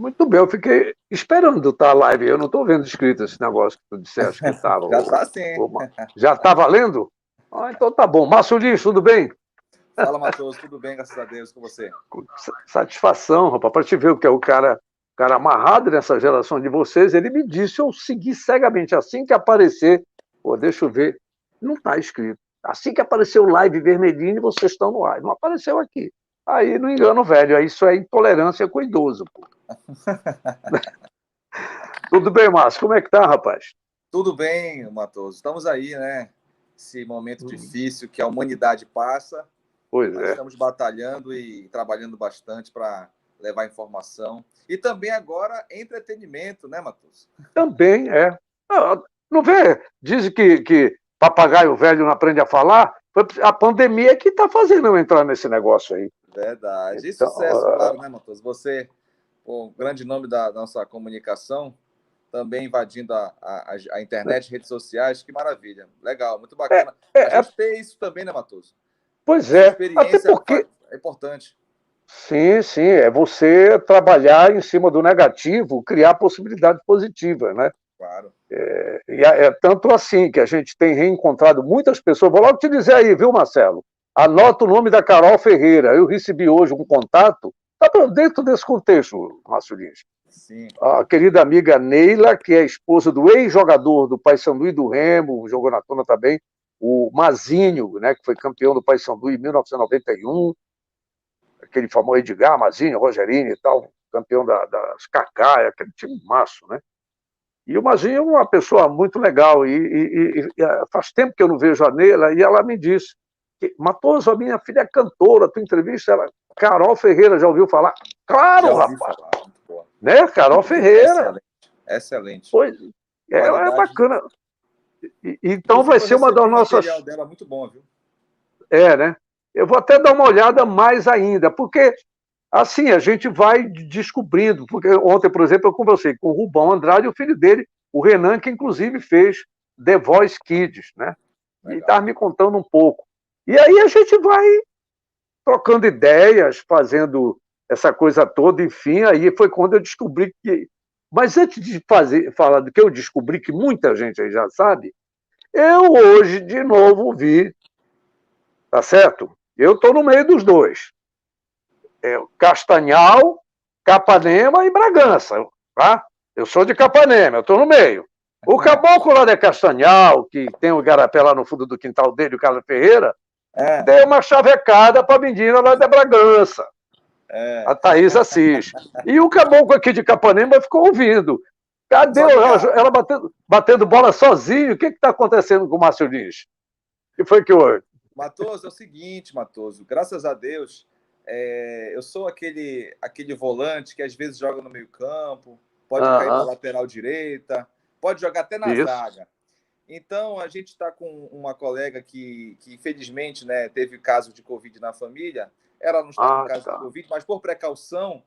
Muito bem, eu fiquei esperando estar a live. Eu não estou vendo escrito esse negócio que tu disseste que estava. Já está sim. Já está valendo? Ah, então tá bom. Márcio Lins, tudo bem? Fala, Matoso, tudo bem, graças a Deus, com você? Satisfação, rapaz, para te ver o que é o cara amarrado nessa geração de vocês. Ele me disse, eu segui cegamente. Assim que aparecer, pô, deixa eu ver, não está escrito. Assim que apareceu o live vermelhinho, vocês estão no ar. Não apareceu aqui. Aí não engano, velho. Isso é intolerância com idoso. Pô. Tudo bem, Márcio? Como é que tá, rapaz? Tudo bem, Matoso. Estamos aí, né? Esse momento difícil que a humanidade passa, Pois mas é. estamos batalhando e trabalhando bastante para levar informação. E também agora entretenimento, né, Matoso? Também é. Não vê? Dizem que papagaio velho não aprende a falar. A pandemia que está fazendo eu entrar nesse negócio aí. Verdade. E Então, sucesso, claro, né, Matoso? Você, o grande nome da nossa comunicação, também invadindo a internet, redes sociais, que maravilha. Legal, muito é, bacana. A é, gente ter isso também, né, Matoso? pois Essa é. Até experiência porque, é importante. sim, sim, é você trabalhar em cima do negativo, criar possibilidades positivas, né? Claro. É tanto assim que a gente tem reencontrado muitas pessoas. Vou logo te dizer aí, viu, Marcelo? Anota o nome da Carol Ferreira. Eu recebi hoje um contato. Está dentro desse contexto, Márcio Lins. Sim. A querida amiga Neila, que é esposa do ex-jogador do Paysandu e do Remo, jogou na Tona também, o Mazinho, né, que foi campeão do Paysandu em 1991, aquele famoso Edgar, Mazinho, Rogerinho e tal, campeão das Cacá, aquele time maço, né? E o Mazinho é uma pessoa muito legal, faz tempo que eu não vejo a Neila, e ela me disse, Matoso, a minha filha é cantora, tu entrevista ela, Carol Ferreira, já ouviu falar? Claro, Já ouvi rapaz! falar. Muito boa. Né, Carol Ferreira? Excelente. Excelente. Pois é Qualidade. bacana. Então Inclusive, vai eu ser uma recebi das o material nossas. dela, muito bom, viu? Né? Eu vou até dar uma olhada mais ainda, porque assim a gente vai descobrindo. Porque ontem, por exemplo, eu conversei com o Rubão Andrade, o filho dele, o Renan, que inclusive fez The Voice Kids, né? E estava Legal. me contando um pouco. E aí a gente vai trocando ideias, fazendo essa coisa toda, enfim, aí foi quando eu descobri que. Mas antes de falar do que eu descobri, que muita gente aí já sabe, eu hoje, de novo, vi, tá certo? Eu estou no meio dos dois. Castanhal, Capanema e Bragança, tá? Eu sou de Capanema, eu estou no meio. O caboclo lá de Castanhal, que tem o igarapé lá no fundo do quintal dele, o Carlos Ferreira, deu uma chavecada para a menina lá de Bragança, a Thaís Assis. E o caboclo aqui de Capanema ficou ouvindo. Cadê ela batendo bola sozinho? O que está acontecendo com o Márcio Lins? O que foi que houve? Matoso, é o seguinte, Matoso, graças a Deus, eu sou aquele volante que às vezes joga no meio campo, pode cair para a lateral direita, pode jogar até na zaga. Então, a gente está com uma colega que infelizmente, né, teve caso de Covid na família. Ela não está com caso de Covid, mas por precaução,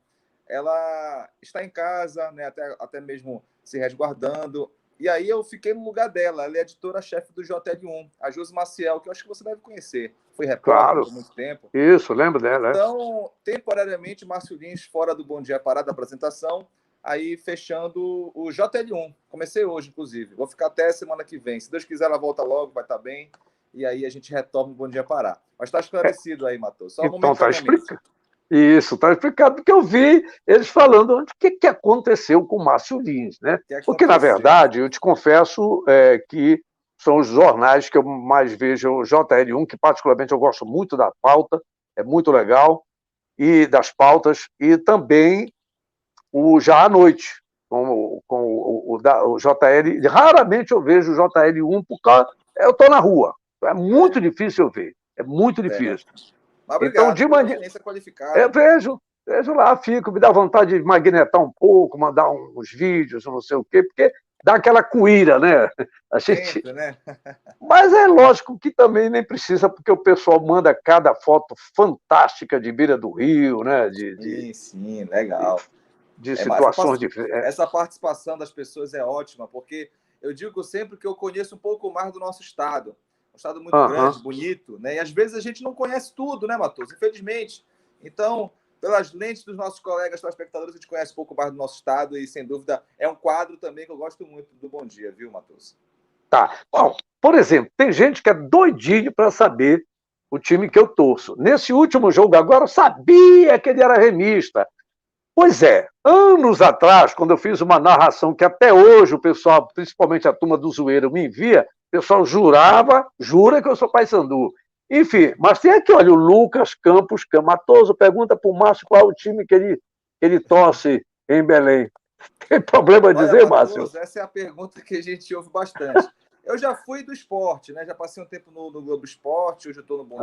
ela está em casa, né, até mesmo se resguardando. E aí eu fiquei no lugar dela. Ela é editora-chefe do JL1, a Josi Maciel, que eu acho que você deve conhecer. Foi repórter por muito tempo. Isso, lembro dela. Então, temporariamente, Márcio Lins fora do Bom Dia Parada da apresentação, aí fechando o JL1. Comecei hoje, inclusive. Vou ficar até semana que vem. Se Deus quiser, ela volta logo, vai estar bem. E aí a gente retoma o Bom Dia Pará. Mas está esclarecido aí, Matheus. Só então está explicado. Isso, está explicado, porque eu vi eles falando o que aconteceu com o Márcio Lins, né? Porque, na verdade, eu te confesso que são os jornais que eu mais vejo, o JL1, que particularmente eu gosto muito da pauta, é muito legal, e das pautas, e também o Já à Noite, com o JL. Raramente eu vejo o JL1, porque eu estou na rua. É muito difícil eu ver. É muito difícil. Mas obrigado, então, de maneira. qualificada. Eu vejo lá, fico, me dá vontade de magnetar um pouco, mandar uns vídeos, não sei o quê, porque dá aquela cuíra, né? A gente. Sempre, né? Mas é lógico que também nem precisa, porque o pessoal manda cada foto fantástica de beira do rio, né? Sim, legal. De situações diferentes. Essa participação das pessoas é ótima, porque eu digo sempre que eu conheço um pouco mais do nosso estado. Um estado muito grande, bonito, né? E às vezes a gente não conhece tudo, né, Matoso? Infelizmente. Então, pelas lentes dos nossos colegas telespectadores, a gente conhece um pouco mais do nosso estado e, sem dúvida, é um quadro também que eu gosto muito do Bom Dia, viu, Matoso? Tá. Bom, por exemplo, tem gente que é doidinho para saber o time que eu torço. Nesse último jogo agora, eu sabia que ele era remista. Pois é, anos atrás, quando eu fiz uma narração que até hoje o pessoal, principalmente a turma do Zoeiro, me envia, o pessoal jura que eu sou paysandu. Enfim, mas tem aqui, olha, o Lucas Campos Matoso pergunta para o Márcio qual é o time que ele torce em Belém. Tem problema em dizer, Matoso, Márcio? essa é a pergunta que a gente ouve bastante. Eu já fui do esporte, né? Já passei um tempo no Globo Esporte, hoje eu estou no Bom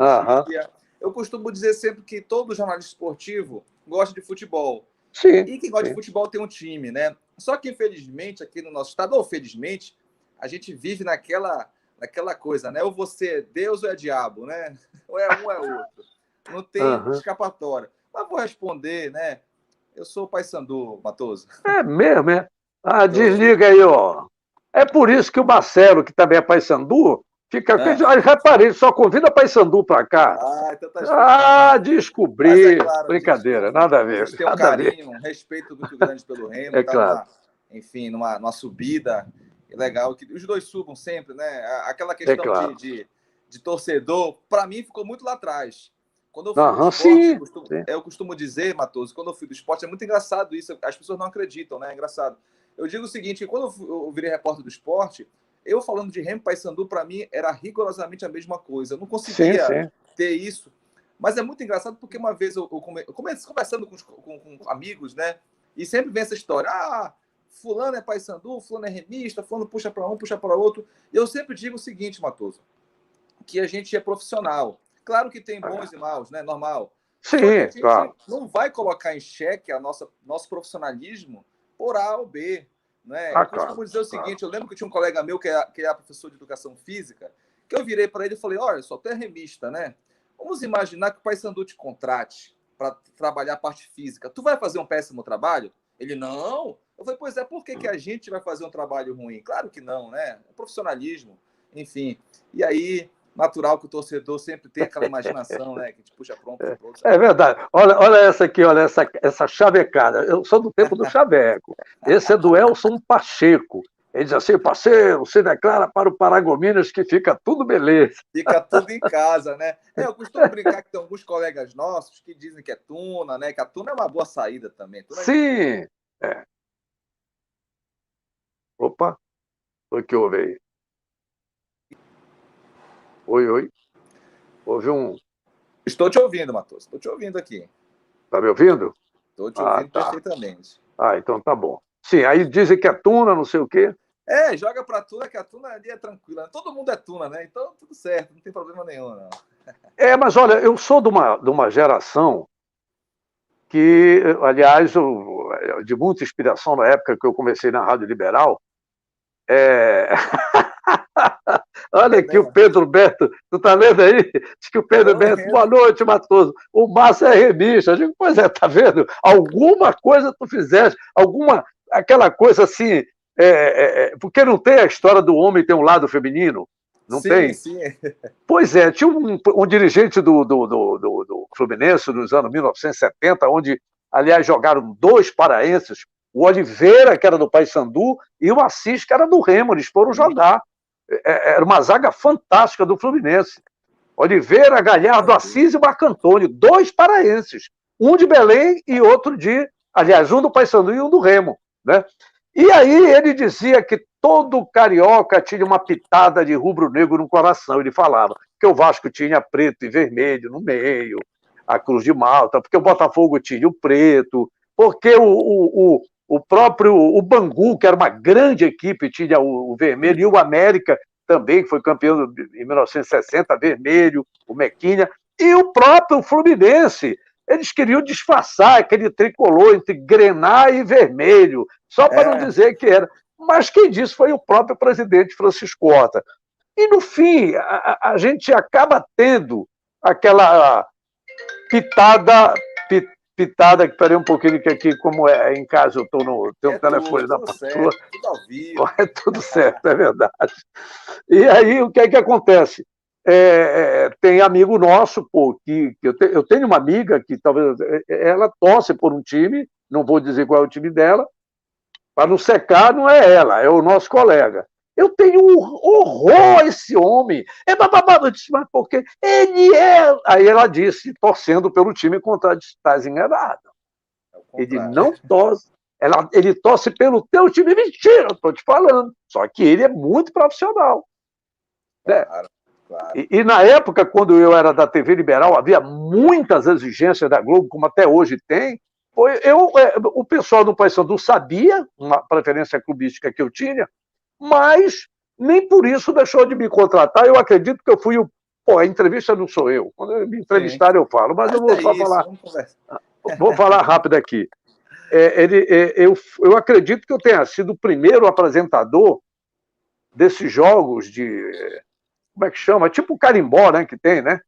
Dia. Eu costumo dizer sempre que todo jornalista esportivo gosta de futebol. Sim. E quem gosta de futebol tem um time, né? Só que, infelizmente, aqui no nosso estado, ou felizmente, a gente vive naquela coisa, né? Ou você é Deus ou é diabo, né? Ou é um ou é outro. Não tem escapatória. Mas vou responder, né? Eu sou paysandu, Matoso. É mesmo, é? Ah, desliga aí, ó. É por isso que o Marcelo, que também é paysandu, fica... Reparei, só convida paysandu para cá. Então tá descobri. Claro, brincadeira, nada a ver. A gente tem um carinho, um respeito muito grande pelo Remo. É claro. Enfim, numa subida legal. Que os dois subam sempre, né? Aquela questão de torcedor, para mim, ficou muito lá atrás. Quando eu fui do esporte, eu costumo dizer, Matoso, quando eu fui do esporte, é muito engraçado isso, as pessoas não acreditam, né? É engraçado. Eu digo o seguinte, quando eu virei repórter do esporte, eu falando de Remo Paysandu, para mim, era rigorosamente a mesma coisa. Eu não conseguia ter isso. Mas é muito engraçado porque uma vez eu comecei conversando com amigos, né? E sempre vem essa história. Fulano é Paysandu, fulano é remista, fulano puxa para um, puxa para outro. E eu sempre digo o seguinte, Matoso, que a gente é profissional. Claro que tem bons e maus, né? Normal. Sim, a gente não vai colocar em xeque nosso profissionalismo por A ou B. Né? Eu costumo dizer o seguinte, eu lembro que tinha um colega meu que é professor de educação física, que eu virei para ele e falei, olha só, tu é remista, né? Vamos imaginar que o Paysandu te contrate para trabalhar a parte física. Tu vai fazer um péssimo trabalho? Ele, não. Eu falei, pois é, por que a gente vai fazer um trabalho ruim? Claro que não, né? É profissionalismo, enfim. E aí, natural que o torcedor sempre tem aquela imaginação, né? Que te puxa pronto. É verdade. Olha essa aqui, olha essa chavecada. Eu sou do tempo do chaveco. Esse é do Elson Pacheco. Ele diz assim, parceiro, se declara para o Paragominas que fica tudo beleza. Fica tudo em casa, né? Eu costumo brincar que tem alguns colegas nossos que dizem que é tuna, né? Que a tuna é uma boa saída também. Sim. É. Opa, o que houve aí? Oi. Houve um... Estou te ouvindo, Matoso. Estou te ouvindo aqui. Está me ouvindo? Estou te ouvindo perfeitamente. Então tá bom. Sim, aí dizem que é tuna, não sei o quê. Joga pra tuna, que a tuna ali é tranquila. Todo mundo é tuna, né? Então tudo certo, não tem problema nenhum, não. Mas olha, eu sou de uma geração que, aliás, de muita inspiração na época que eu comecei na Rádio Liberal. Olha aqui o Pedro Beto, tu tá lendo aí? Diz que o Pedro Beto, boa noite, Matoso. O Márcio é remista. Eu digo, pois é, tá vendo? Alguma coisa tu fizeste, aquela coisa assim, porque não tem a história do homem ter um lado feminino? Não tem? Sim. Pois é, tinha um dirigente do Fluminense nos anos 1970, onde, aliás, jogaram 2 paraenses, o Oliveira, que era do Paysandu, e o Assis, que era do Remo. Eles foram jogar. Era uma zaga fantástica do Fluminense. Oliveira, Galhardo, Assis e Marco Antônio, 2 paraenses. Um de Belém e outro aliás, um do Paysandu e um do Remo. Né? E aí ele dizia que todo carioca tinha uma pitada de rubro-negro no coração. Ele falava que o Vasco tinha preto e vermelho no meio, a Cruz de Malta, porque o Botafogo tinha o preto, porque o próprio Bangu, que era uma grande equipe, tinha o vermelho, e o América também, que foi campeão em 1960, vermelho, o Mequinha, e o próprio Fluminense. Eles queriam disfarçar aquele tricolor entre grená e vermelho, só para não dizer que era. Mas quem disse foi o próprio presidente Francisco Horta. E, no fim, a gente acaba tendo aquela pitada, espera aí um pouquinho, que aqui, como é em casa, eu estou no telefone da patroa. Tudo ao vivo. É tudo certo, é verdade. E aí, o que é que acontece? tem amigo nosso, pô, que eu tenho uma amiga que talvez ela torce por um time, não vou dizer qual é o time dela, para não secar, não é ela, é o nosso colega. Eu tenho um horror a esse homem. Eu disse, mas por quê? Ele é. Aí ela disse, torcendo pelo time contra estás enganado. Ele não torce. Ele torce pelo teu time. Mentira, eu estou te falando. Só que ele é muito profissional. Claro, claro. E na época, quando eu era da TV Liberal, havia muitas exigências da Globo, como até hoje tem. O pessoal do Paysandu sabia uma preferência clubística que eu tinha, mas nem por isso deixou de me contratar. Eu acredito que eu fui a entrevista não sou eu. Quando me entrevistarem eu falo, mas eu vou só falar. Vou falar rápido aqui. Eu acredito que eu tenha sido o primeiro apresentador desses jogos de... Como é que chama? Tipo o carimbó, né, que tem, né?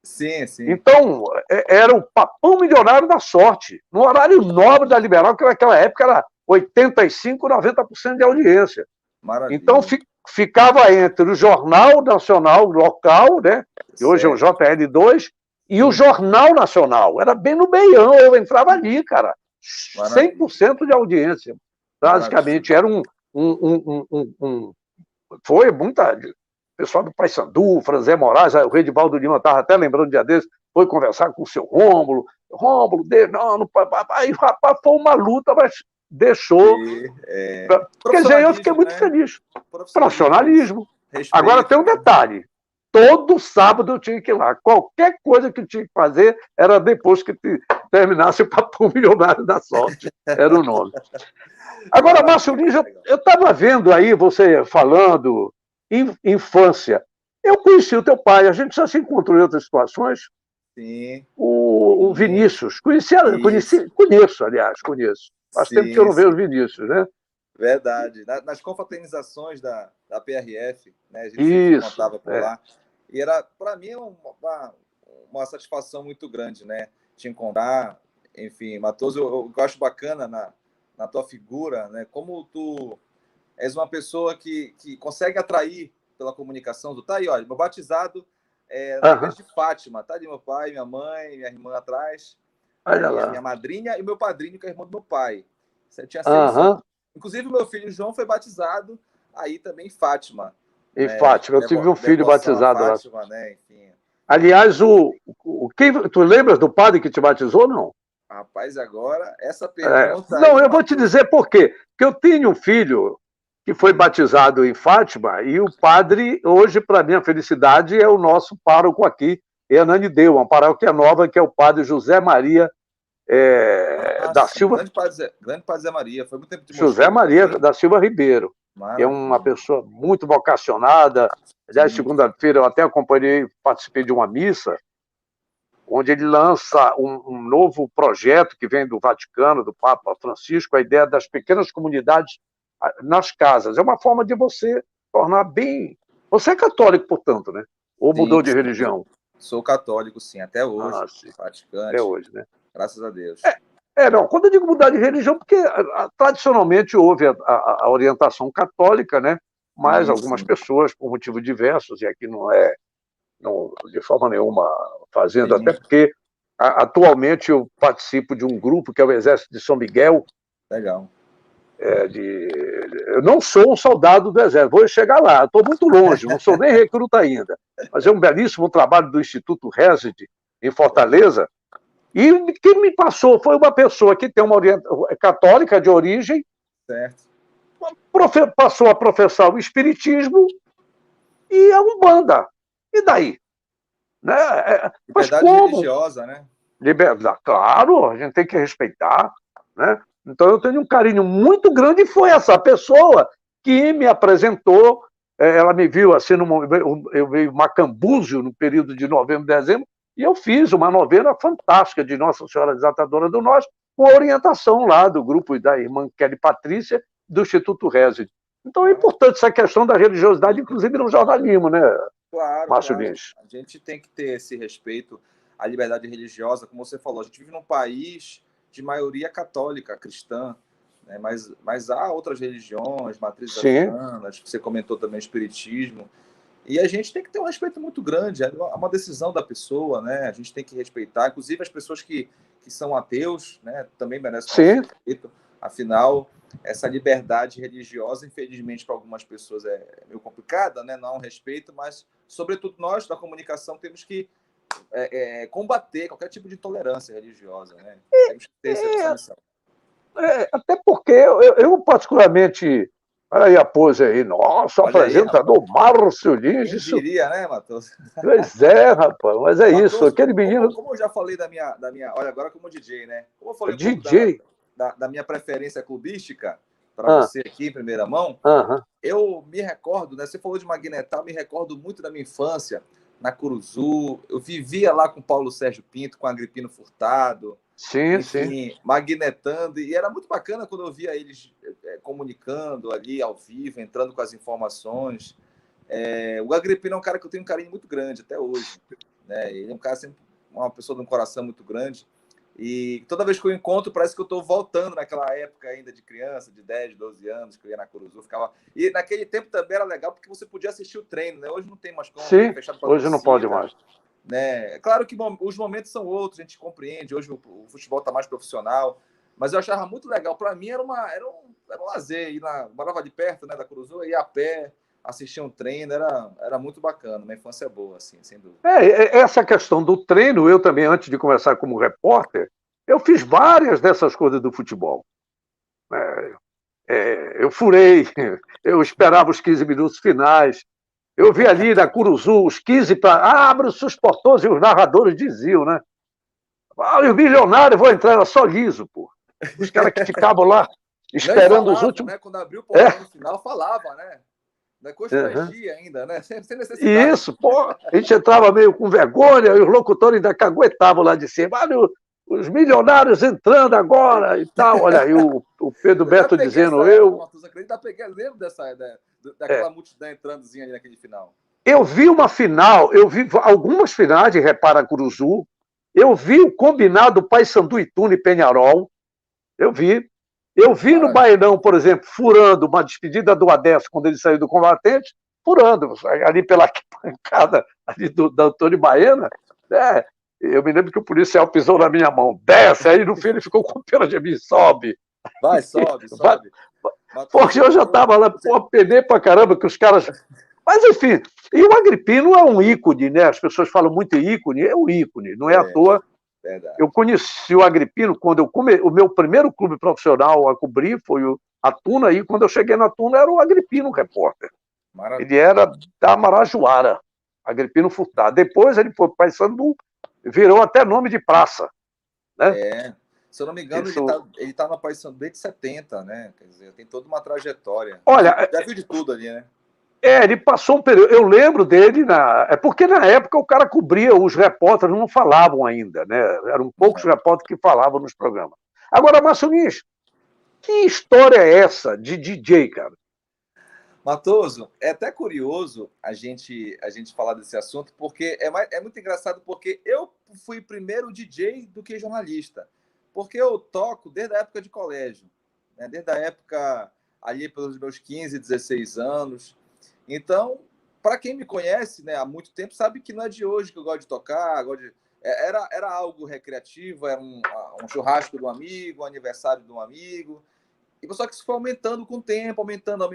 Sim, sim. Então, era o papão milionário da sorte, no horário nobre da Liberal, que naquela época era 85%, 90% de audiência. Maravilha. Então, ficava entre o Jornal Nacional local, né, que hoje é o JL2, e o Jornal Nacional. Era bem no meião, eu entrava ali, cara. 100% de audiência. Basicamente, era foi muita... O pessoal do Paysandu, Franzé Moraes, o Redivaldo Lima estava até lembrando um dia desse, foi conversar com o seu Rômulo, aí o rapaz foi uma luta, mas deixou. Quer dizer, eu fiquei muito feliz. Profissionalismo. Respeito. Agora tem um detalhe, todo sábado eu tinha que ir lá, qualquer coisa que eu tinha que fazer era depois que terminasse o Papão Milionário da Sorte, era o nome. Agora, Márcio Lins, eu estava vendo aí você falando... infância. Eu conheci o teu pai, a gente já se encontrou em outras situações. Sim. O Vinícius. Conheço. Faz tempo que eu não vejo o Vinícius, né? Verdade. Nas confraternizações da PRF, né? A gente se encontrava por lá. E era, para mim, uma satisfação muito grande, né? Te encontrar. Enfim, Matoso, eu acho bacana na tua figura, né? Como tu és uma pessoa que consegue atrair pela comunicação. Tá aí, olha, meu batizado na igreja de Fátima. Tá ali meu pai, minha mãe, minha irmã atrás. Olha lá. Minha madrinha e meu padrinho, que é irmão do meu pai. Você tinha 6 anos. Inclusive, meu filho João foi batizado aí também em Fátima. Em Fátima. Eu tive um filho batizado lá. Fátima, né? Enfim. Aliás, tu lembras do padre que te batizou, não? Rapaz, agora, essa pergunta... Não, eu vou te dizer por quê. Porque eu tenho um filho que foi batizado em Fátima, e o padre, hoje, para minha felicidade, é o nosso pároco aqui, em Ananindeua, uma paróquia nova, que é o padre José Maria da Silva... Grande padre Zé Maria, foi muito tempo de José Maria da Silva Ribeiro, que é uma pessoa muito vocacionada. Aliás, segunda-feira eu até acompanhei, participei de uma missa, onde ele lança um novo projeto que vem do Vaticano, do Papa Francisco, a ideia das pequenas comunidades nas casas. É uma forma de você tornar bem... Você é católico, portanto, né? Ou mudou de religião? Sou católico, sim, até hoje. Praticante. Até hoje, né? Graças a Deus. Não, quando eu digo mudar de religião, porque tradicionalmente houve a orientação católica, né? Mas algumas pessoas, por motivos diversos, e aqui não de forma nenhuma fazendo, até porque atualmente eu participo de um grupo que é o Exército de São Miguel. Legal. Eu não sou um soldado do Exército, vou chegar lá, estou muito longe, não sou nem recruta ainda, mas é um belíssimo trabalho do Instituto Resed, em Fortaleza, e quem me passou foi uma pessoa que tem uma católica de origem, certo. Passou a professar o espiritismo e a Umbanda. E daí? Né? Liberdade religiosa, né? Liberdade, claro, a gente tem que respeitar, né? Então eu tenho um carinho muito grande, e foi essa pessoa que me apresentou. Ela me viu assim, eu veio Macambúzio no período de novembro, dezembro, e eu fiz uma novena fantástica de Nossa Senhora Desatadora do Norte, com a orientação lá do grupo da irmã Kelly Patrícia, do Instituto Resed. Então é importante essa questão da religiosidade, inclusive no jornalismo, né, Márcio Lins? A gente tem que ter esse respeito à liberdade religiosa, como você falou, a gente vive num país de maioria católica, cristã, né? Mas há outras religiões, matrizes africanas, que você comentou também, o espiritismo, E a gente tem que ter um respeito muito grande, é uma decisão da pessoa, né? A gente tem que respeitar, inclusive as pessoas que são ateus, né? Também merecem nosso respeito. Afinal, essa liberdade religiosa, infelizmente, para algumas pessoas é meio complicada, né? Não há um respeito, mas, sobretudo, nós da comunicação temos que combater qualquer tipo de intolerância religiosa, né? Temos que ter essa missão. Até porque eu particularmente... Olha aí a pose aí. Nossa, apresentador Márcio Lins. Quem diria, né, Matheus? Pois é, rapaz, mas é Matheus, isso. Aquele menino... Como eu já falei da minha... Olha, agora como DJ, né? Como eu falei DJ. Da minha preferência clubística, para você aqui em primeira mão, eu me recordo, né? Você falou de Magnetar, me recordo muito da minha infância, na Curuzu. Eu vivia lá com o Paulo Sérgio Pinto, com o Agripino Furtado. Sim, enfim, sim. magnetando, e era muito bacana quando eu via eles comunicando ali ao vivo, entrando com as informações. O Agripino é um cara que eu tenho um carinho muito grande até hoje, né? Ele é um cara sempre, uma pessoa de um coração muito grande, e toda vez que eu encontro parece que eu estou voltando naquela época ainda de criança, de 10, 12 anos, que eu ia na Curuzu, ficava... E naquele tempo também era legal porque você podia assistir o treino, né? Hoje não tem mais como, sim, fechado pra hoje torcida, não pode mais. Né? É claro que os momentos são outros, a gente compreende, hoje o futebol está mais profissional, mas eu achava muito legal. Para mim era um lazer, morava ali perto, né, da Curuzu, ia a pé, assistia um treino, era muito bacana, uma infância boa, assim, sem dúvida. Essa questão do treino, eu também, antes de começar como repórter, eu fiz várias dessas coisas do futebol. Eu furei, eu esperava os 15 minutos finais, eu vi ali na Curuzu os 15 para... abre-se os portões, e os narradores diziam, né? Os milionários vão entrar, era só liso, pô. Os caras que ficavam lá esperando falava, os últimos... Né? Quando abriu o portão no final, falava, né? Constrangia ainda, né? Sem necessidade. Isso, pô. A gente entrava meio com vergonha, e os locutores ainda caguetavam lá de cima. Os milionários entrando agora e tal. Olha aí o Pedro Beto dizendo... Lembro daquela multidão entrandozinha ali naquele final. Eu vi uma final, eu vi algumas finais de Repara Curuzu, eu vi o combinado Paysandu Ituna e Peñarol, eu vi no Baenão, por exemplo, furando uma despedida do Adesso quando ele saiu do Combatente, furando, ali pela pancada ali do Antônio Baena, né? Eu me lembro que o policial pisou na minha mão, desce, aí no fim ele ficou com pena de mim, sobe. Sobe. Porque eu já estava lá, penei pra caramba, que os caras... Mas, enfim, e o Agripino é um ícone, né? As pessoas falam muito em ícone, é um ícone, não é à toa. Verdade. Eu conheci o Agripino quando o meu primeiro clube profissional a cobrir foi a Tuna, e quando eu cheguei na Tuna era o Agripino repórter. Maravilha. Ele era da Marajoara, Agripino Furtado. Depois ele foi para Paysandu, virou até nome de praça. Né? Se eu não me engano, ele tá na Paysandu desde 70, né? Quer dizer, tem toda uma trajetória. Olha, já viu de tudo ali, né? Ele passou um período. Eu lembro dele é porque na época o cara cobria, os repórteres não falavam ainda, né? Eram poucos repórteres que falavam nos programas. Agora, Márcio Lins, que história é essa de DJ, cara? Matoso, é até curioso a gente falar desse assunto, porque é muito engraçado, porque eu fui primeiro DJ do que jornalista, porque eu toco desde a época de colégio, né? Desde a época ali pelos meus 15, 16 anos. Então, para quem me conhece, né, há muito tempo, sabe que não é de hoje que eu gosto de tocar, era algo recreativo, era um churrasco de um amigo, um aniversário de um amigo, e só que isso foi aumentando com o tempo, aumentando.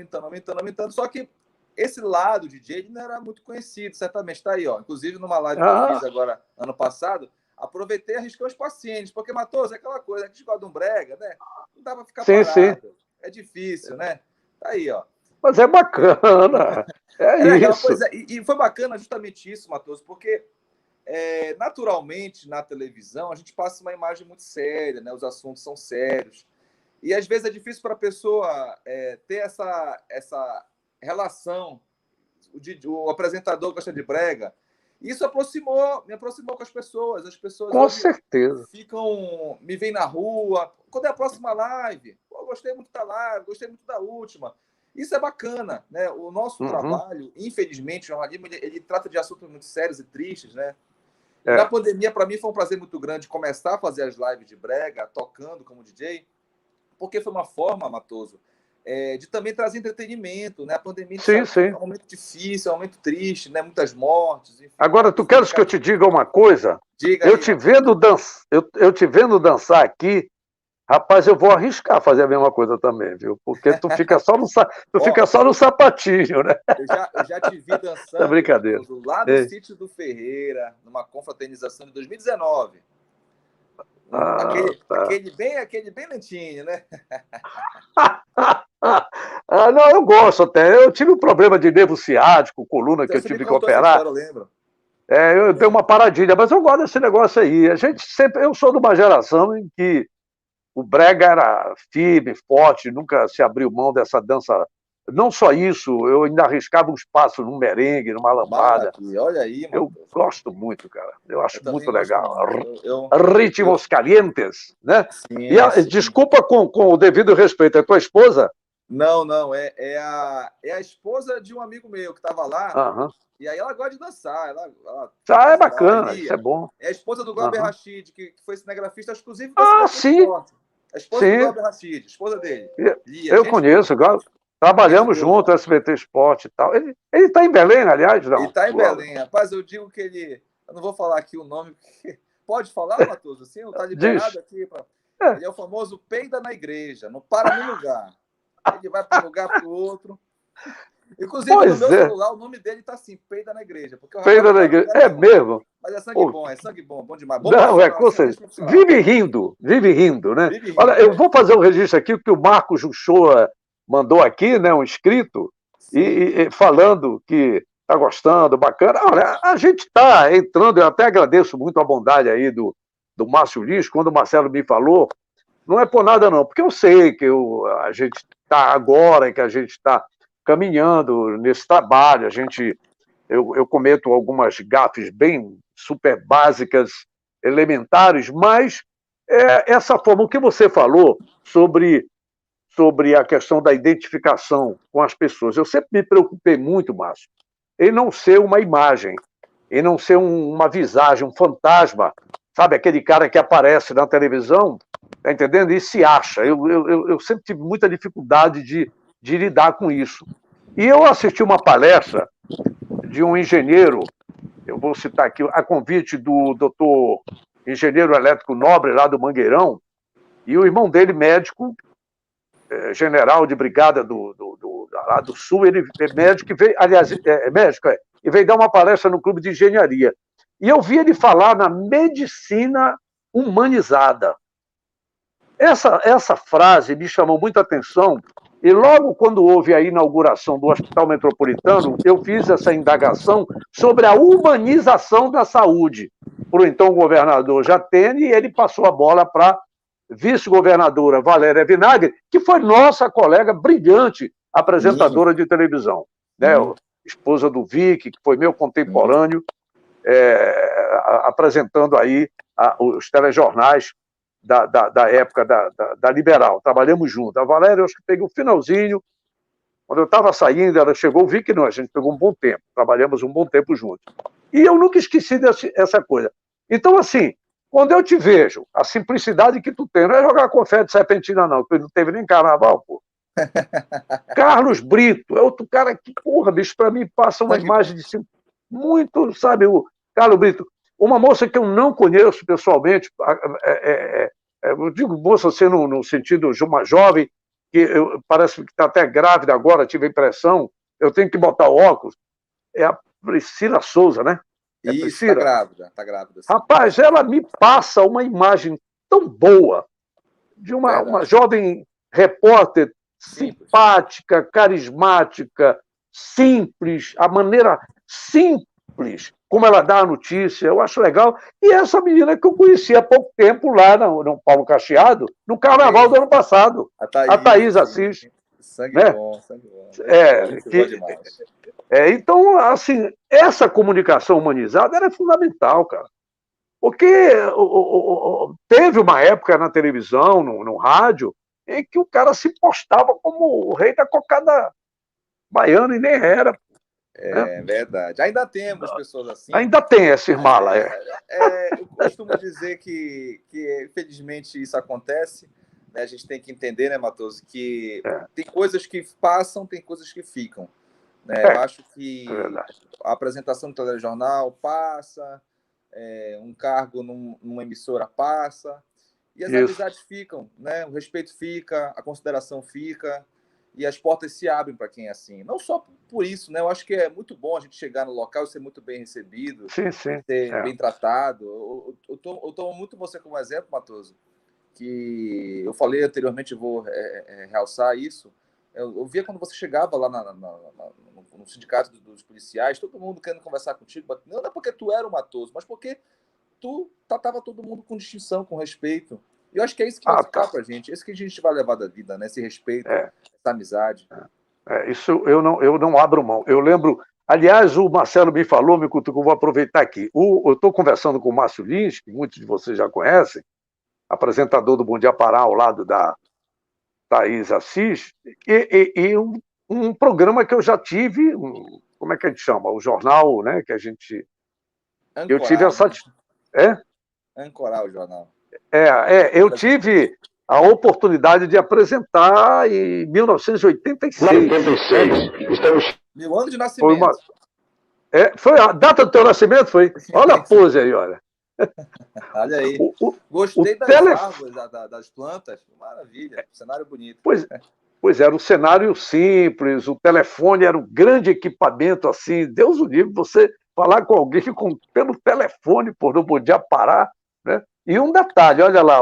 Só que esse lado de DJ não era muito conhecido, certamente. Está aí, ó. Inclusive, numa live que eu fiz agora, ano passado, aproveitei e arrisquei os pacientes, porque, Matoso, é aquela coisa, a gente gosta de um brega, né? Não dá para ficar parado. Sim. É difícil, né? Tá aí, ó. Mas é bacana. Isso. E foi bacana justamente isso, Matoso, porque naturalmente, na televisão, a gente passa uma imagem muito séria, né? Os assuntos são sérios. E às vezes é difícil para a pessoa ter essa relação. O apresentador gosta de brega. Isso me aproximou com as pessoas. As pessoas com certeza me veem na rua. Quando é a próxima live? Pô, gostei muito da live, gostei muito da última. Isso é bacana, né? O nosso trabalho, infelizmente, o jornalismo, ele trata de assuntos muito sérios e tristes, né? Na pandemia, para mim, foi um prazer muito grande começar a fazer as lives de brega, tocando como DJ, porque foi uma forma, Matoso, de também trazer entretenimento, né? A pandemia sim. É um momento difícil, é um momento triste, né? Muitas mortes. Enfim, agora, tu queres que eu te diga uma coisa? Diga eu aí, te vendo dançar aqui, rapaz, eu vou arriscar fazer a mesma coisa também, viu? Porque tu fica só no sapatinho, né? Eu já te vi dançando, É brincadeira. Matoso, lá no sítio do Ferreira, numa confraternização de 2019. Aquele bem lentinho, né? Não, eu gosto até. Eu tive um problema de nervo ciático, coluna, Então, que eu você tive me que contou essa operar. história, eu lembro. Eu dei uma paradinha, mas eu gosto desse negócio aí. Eu sou de uma geração em que o brega era firme, forte, nunca se abriu mão dessa dança. Não só isso, eu ainda arriscava uns passos num merengue, numa lambada. Olha aí, eu gosto muito, cara. Eu acho muito legal. Ritmos calientes, né? Sim, desculpa com o devido respeito, é tua esposa? Não, é a esposa de um amigo meu que estava lá. Uhum. E aí ela gosta de dançar. Ela é bacana, isso é bom. É a esposa do Glauber Rachid, que foi cinegrafista exclusivo da sim. A esposa do Glauber Rachid, esposa dele. Eu conheço, trabalhamos junto, SBT Esporte e tal. Ele está em Belém, aliás, não? Ele está em Belém. Rapaz, eu digo que ele... Eu não vou falar aqui o nome, porque... Pode falar, Matoso? Assim, não está liberado aqui? Ele é o famoso peida na igreja, não para no lugar. Ele vai para um lugar para o outro. Inclusive, no meu celular, o nome dele está assim, peida na igreja. Peida na igreja, é mesmo? Mas é sangue bom demais. Não, com certeza. Vive rindo, né? Olha, eu vou fazer um registro aqui, que o Marcos Uchoa mandou aqui, né, um inscrito, e falando que está gostando, bacana. Olha, a gente está entrando, eu até agradeço muito a bondade aí do Márcio Lins, quando o Marcelo me falou, não é por nada não, porque eu sei que a gente está agora, que a gente está caminhando nesse trabalho, eu cometo algumas gafes bem super básicas, elementares, mas essa forma, o que você falou sobre a questão da identificação com as pessoas, eu sempre me preocupei muito, Márcio, em não ser uma imagem, em não ser uma visagem, um fantasma, sabe, aquele cara que aparece na televisão, tá entendendo? E se acha. Eu sempre tive muita dificuldade de lidar com isso. E eu assisti uma palestra de um engenheiro, eu vou citar aqui, a convite do doutor engenheiro elétrico Nobre, lá do Mangueirão, e o irmão dele, médico, general de brigada lá do Sul, ele é médico, e veio dar uma palestra no Clube de Engenharia. E eu vi ele falar na medicina humanizada. Essa frase me chamou muita atenção, e logo quando houve a inauguração do Hospital Metropolitano, eu fiz essa indagação sobre a humanização da saúde para o então governador Jatene, e ele passou a bola para vice-governadora Valéria Vinagre, que foi nossa colega brilhante, apresentadora de televisão, né? Esposa do Vic, que foi meu contemporâneo, apresentando aí os telejornais da época da Liberal. Trabalhamos juntos. A Valéria, eu acho que peguei o finalzinho. Quando eu estava saindo, ela chegou, o Vic não, a gente pegou um bom tempo. Trabalhamos um bom tempo juntos. E eu nunca esqueci dessa coisa. Então, assim, quando eu te vejo, a simplicidade que tu tem, não é jogar confete serpentina, não, porque não teve nem carnaval, pô. Carlos Brito é outro cara que, porra, bicho, para mim passa uma imagem de muito, sabe, o Carlos Brito. Uma moça que eu não conheço pessoalmente, eu digo moça assim no sentido de uma jovem, que parece que está até grávida agora, tive a impressão, eu tenho que botar óculos, é a Priscila Souza, né? Isso, está grávida. Sim. Rapaz, ela me passa uma imagem tão boa de uma jovem repórter simpática, carismática, simples, a maneira simples como ela dá a notícia, eu acho legal. E essa menina que eu conheci há pouco tempo lá no Paulo Cacheado, no carnaval do ano passado, a Thaís Assis. Sangue bom. Bom demais. Então, assim, essa comunicação humanizada era fundamental, cara. Porque teve uma época na televisão, no rádio, em que o cara se postava como o rei da cocada baiana e nem era. É verdade. Ainda temos pessoas assim. Ainda tem essa irmã. Eu costumo dizer que, infelizmente, isso acontece. né, a gente tem que entender, né, Matoso, que tem coisas que passam, tem coisas que ficam. Né? Eu acho que a apresentação do telejornal passa, um cargo numa emissora passa, e as amizades ficam, né? O respeito fica, a consideração fica, e as portas se abrem para quem é assim. Não só por isso, né? Eu acho que é muito bom a gente chegar no local e ser muito bem recebido, ser bem tratado. Eu tomo muito você como exemplo, Matoso, que eu falei anteriormente, vou realçar isso. Eu via quando você chegava lá no sindicato dos policiais, todo mundo querendo conversar contigo, não é porque tu era o Matoso, mas porque tu tratava todo mundo com distinção, com respeito. E eu acho que é isso que vai ficar pra gente, é isso que a gente vai levar da vida, né? Esse respeito, essa amizade. Isso eu não abro mão. Eu lembro, aliás, o Marcelo me falou, me cutucou, vou aproveitar aqui. Eu estou conversando com o Márcio Lins, que muitos de vocês já conhecem, apresentador do Bom Dia Pará, ao lado da Thaís Assis, e um programa que eu já tive, como é que a gente chama? O jornal, né, que a gente... Ancorar, eu tive a satisfação... Ancorar o jornal. Eu tive a oportunidade de apresentar em 1986. 86. Estamos... Meu ano de nascimento. Foi a data do teu nascimento, foi? Olha a pose aí, olha. Olha aí. Gostei das árvores, das plantas. Maravilha. Cenário bonito. Pois era um cenário simples, o telefone era um grande equipamento assim. Deus o livre, você falar com alguém pelo telefone, não podia parar, né? E um detalhe, olha lá,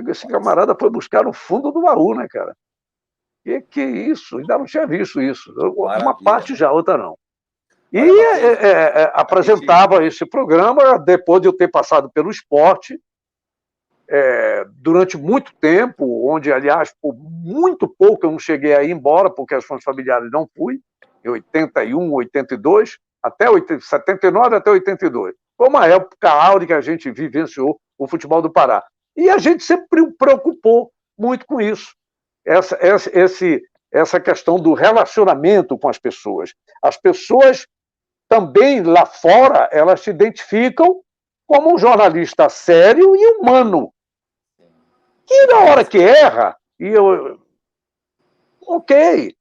esse camarada foi buscar no fundo do baú, né, cara? Que isso? Ainda não tinha visto isso. Maravilha. Uma parte já, outra não. E apresentava esse programa depois de eu ter passado pelo esporte, durante muito tempo, onde, aliás, por muito pouco eu não cheguei a ir embora, por questões familiares não fui, em 81, 82, até 79 até 82. Foi uma época áurea que a gente vivenciou o futebol do Pará. E a gente sempre preocupou muito com isso. Essa questão do relacionamento com as pessoas. As pessoas também lá fora, elas se identificam como um jornalista sério e humano. E na hora que erra, ok,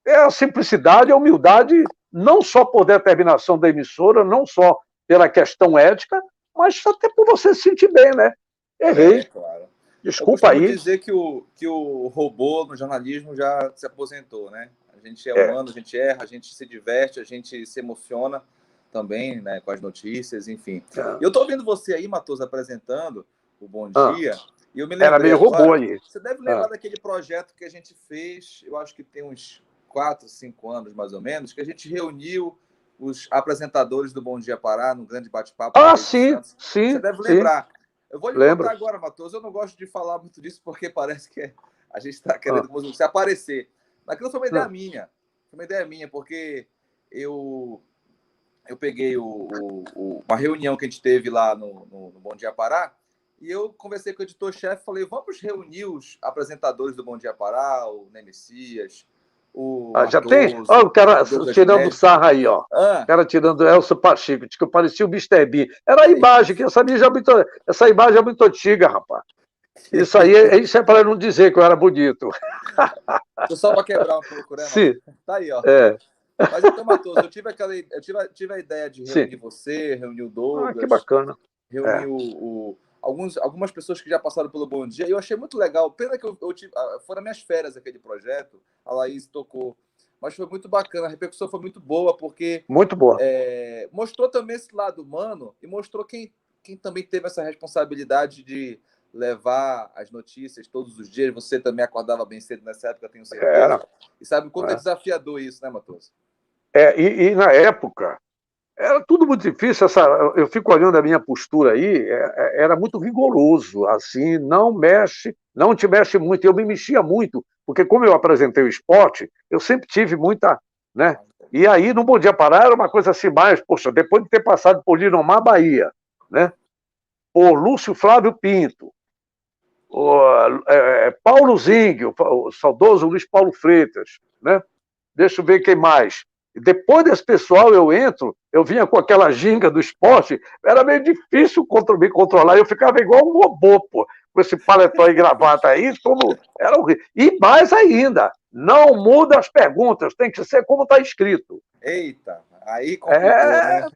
é a simplicidade, a humildade, não só por determinação da emissora, não só pela questão ética, mas até por você se sentir bem, né? Errei. Claro. Desculpa aí. Eu dizer que o robô no jornalismo já se aposentou, né? A gente é humano, a gente erra, a gente se diverte, a gente se emociona também, né, com as notícias, enfim. Eu estou vendo você aí, Matoso, apresentando o Bom Dia, e eu me lembrei... Era meio robô aí. Você deve lembrar daquele projeto que a gente fez, eu acho que tem uns 4, 5 anos, mais ou menos, que a gente reuniu os apresentadores do Bom Dia Pará no grande bate-papo. Sim. Você deve lembrar. Eu vou lhe contar agora, Matoso, eu não gosto de falar muito disso, porque parece que a gente está querendo se aparecer. Mas aquilo foi uma ideia minha. Foi uma ideia minha, porque eu peguei uma reunião que a gente teve lá no Bom Dia Pará, e eu conversei com o editor-chefe e falei, vamos reunir os apresentadores do Bom Dia Pará, o Nemessias, o já tem? Olha o cara tirando sarra aí, ó. O cara tirando Elcio Pacheco, que parecia o Mr. Bean. Era a imagem, que essa imagem é muito antiga, rapaz. Isso é para não dizer que eu era bonito. Só para quebrar um pouco, né? Sim. Tá aí, ó. Mas então, Matoso, eu tive a ideia de reunir você, reunir o Douglas. Que bacana. Reunir algumas pessoas que já passaram pelo Bom Dia, e eu achei muito legal. Pena que foram minhas férias aquele projeto, a Laís tocou, mas foi muito bacana, a repercussão foi muito boa, porque... Muito boa. Mostrou também esse lado humano, e mostrou quem também teve essa responsabilidade de levar as notícias todos os dias. Você também acordava bem cedo nessa época, tenho certeza. E sabe o quanto é desafiador isso, né, Matoso? E na época, era tudo muito difícil. Eu fico olhando a minha postura aí, era muito rigoroso, assim, não te mexe muito. Eu me mexia muito, porque como eu apresentei o esporte, eu sempre tive muita, né? E aí, no Bom Dia Pará, era uma coisa assim mais, poxa, depois de ter passado por Linomar, Bahia, né? Por Lúcio Flávio Pinto, Paulo Zing, o saudoso Luiz Paulo Freitas, né? Deixa eu ver quem mais. Depois desse pessoal eu entro, eu vinha com aquela ginga do esporte, era meio difícil me controlar, eu ficava igual um robô, pô, com esse paletó e gravata aí, como era horrível. E mais ainda, não muda as perguntas, tem que ser como está escrito. Eita, aí complicou, né?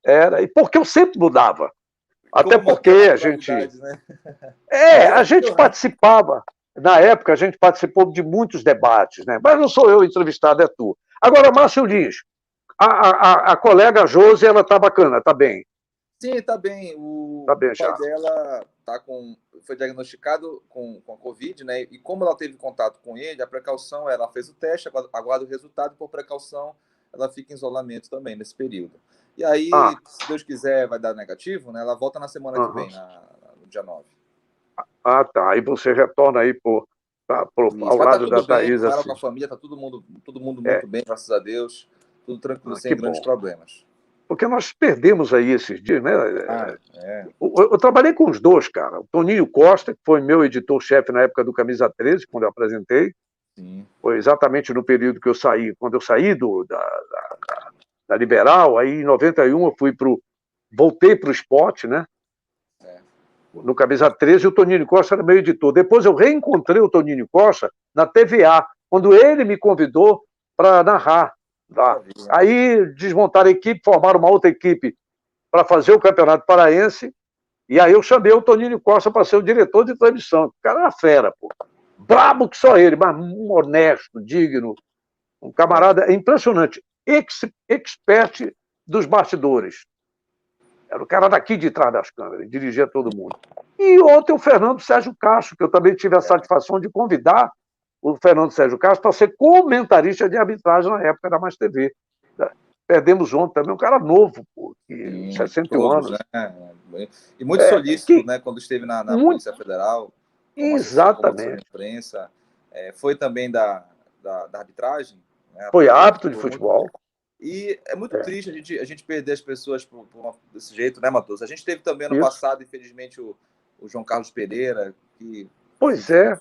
Era, e porque eu sempre mudava. Até Como porque a gente. né? A gente participava. Na época, a gente participou de muitos debates, né? Mas não sou eu entrevistado, é tu. Agora, Márcio Lins, a colega Josi, ela tá bacana, tá bem? Sim, tá bem. O pai já. dela foi diagnosticado com a Covid, né? E como ela teve contato com ele, a precaução, ela fez o teste, aguarda o resultado, e por precaução, ela fica em isolamento também nesse período. E aí, se Deus quiser, vai dar negativo, né? Ela volta na semana que vem, no dia 9. Ah, tá. Aí você retorna aí ao lado da Thaís. Com ela, com a família, tá todo mundo muito bem, graças a Deus. Tudo tranquilo, sem grandes problemas. Porque nós perdemos aí esses dias, né? Eu trabalhei com os dois, cara. O Toninho Costa, que foi meu editor-chefe na época do Camisa 13, quando eu apresentei. Sim. Foi exatamente no período que eu saí, quando eu saí da Liberal, aí em 91 eu voltei para o esporte, né? No Camisa 13, e o Toninho Costa era meu editor. Depois eu reencontrei o Toninho Costa na TVA, quando ele me convidou para narrar. Tá? Aí desmontaram a equipe, formaram uma outra equipe para fazer o Campeonato Paraense, e aí eu chamei o Toninho Costa para ser o diretor de transmissão. O cara era fera, pô. Brabo que só ele, mas honesto, digno, um camarada impressionante, expert dos bastidores. Era o cara daqui de trás das câmeras, dirigia todo mundo. E ontem o Fernando Sérgio Castro, que eu também tive a satisfação de convidar o Fernando Sérgio Castro para ser comentarista de arbitragem na época da Mais TV. Perdemos ontem também um cara novo, pô, 61 anos. Né? E muito solícito, né, quando esteve na Polícia Federal. Exatamente. De imprensa. Foi também da arbitragem. Né? Foi árbitro de futebol. E é muito triste a gente perder as pessoas desse jeito, né, Matoso? A gente teve também ano passado, infelizmente, o João Carlos Pereira, que... Pois é.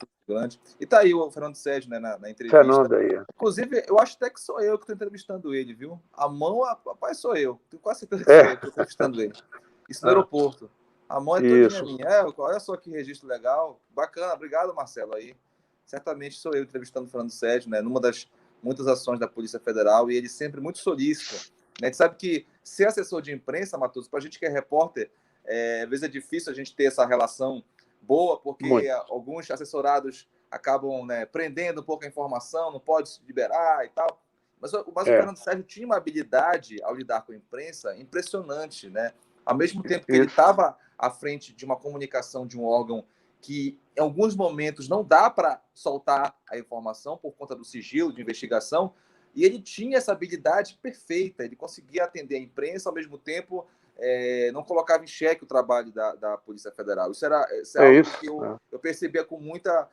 E tá aí o Fernando Sérgio, né, na entrevista. Fernando aí. Inclusive, eu acho até que sou eu que estou entrevistando ele, viu? A mão, rapaz, sou eu. Tenho quase certeza que sou eu que estou entrevistando ele. Isso no aeroporto. A mão é toda minha. Olha só que registro legal. Bacana, obrigado, Marcelo. Aí, certamente sou eu entrevistando o Fernando Sérgio, né, numa das muitas ações da Polícia Federal, e ele sempre muito solícito. Né? A gente sabe que ser assessor de imprensa, Matoso, para a gente que é repórter, às vezes é difícil a gente ter essa relação boa, porque alguns assessorados acabam, né, prendendo um pouco a informação, não pode se liberar e tal. Mas o Fernando Sérgio tinha uma habilidade ao lidar com a imprensa impressionante, né? Ao mesmo tempo que ele estava à frente de uma comunicação de um órgão que, em alguns momentos, não dá para soltar a informação por conta do sigilo de investigação, e ele tinha essa habilidade perfeita, ele conseguia atender a imprensa, ao mesmo tempo não colocava em xeque o trabalho da Polícia Federal. Isso é algo que eu percebia com muita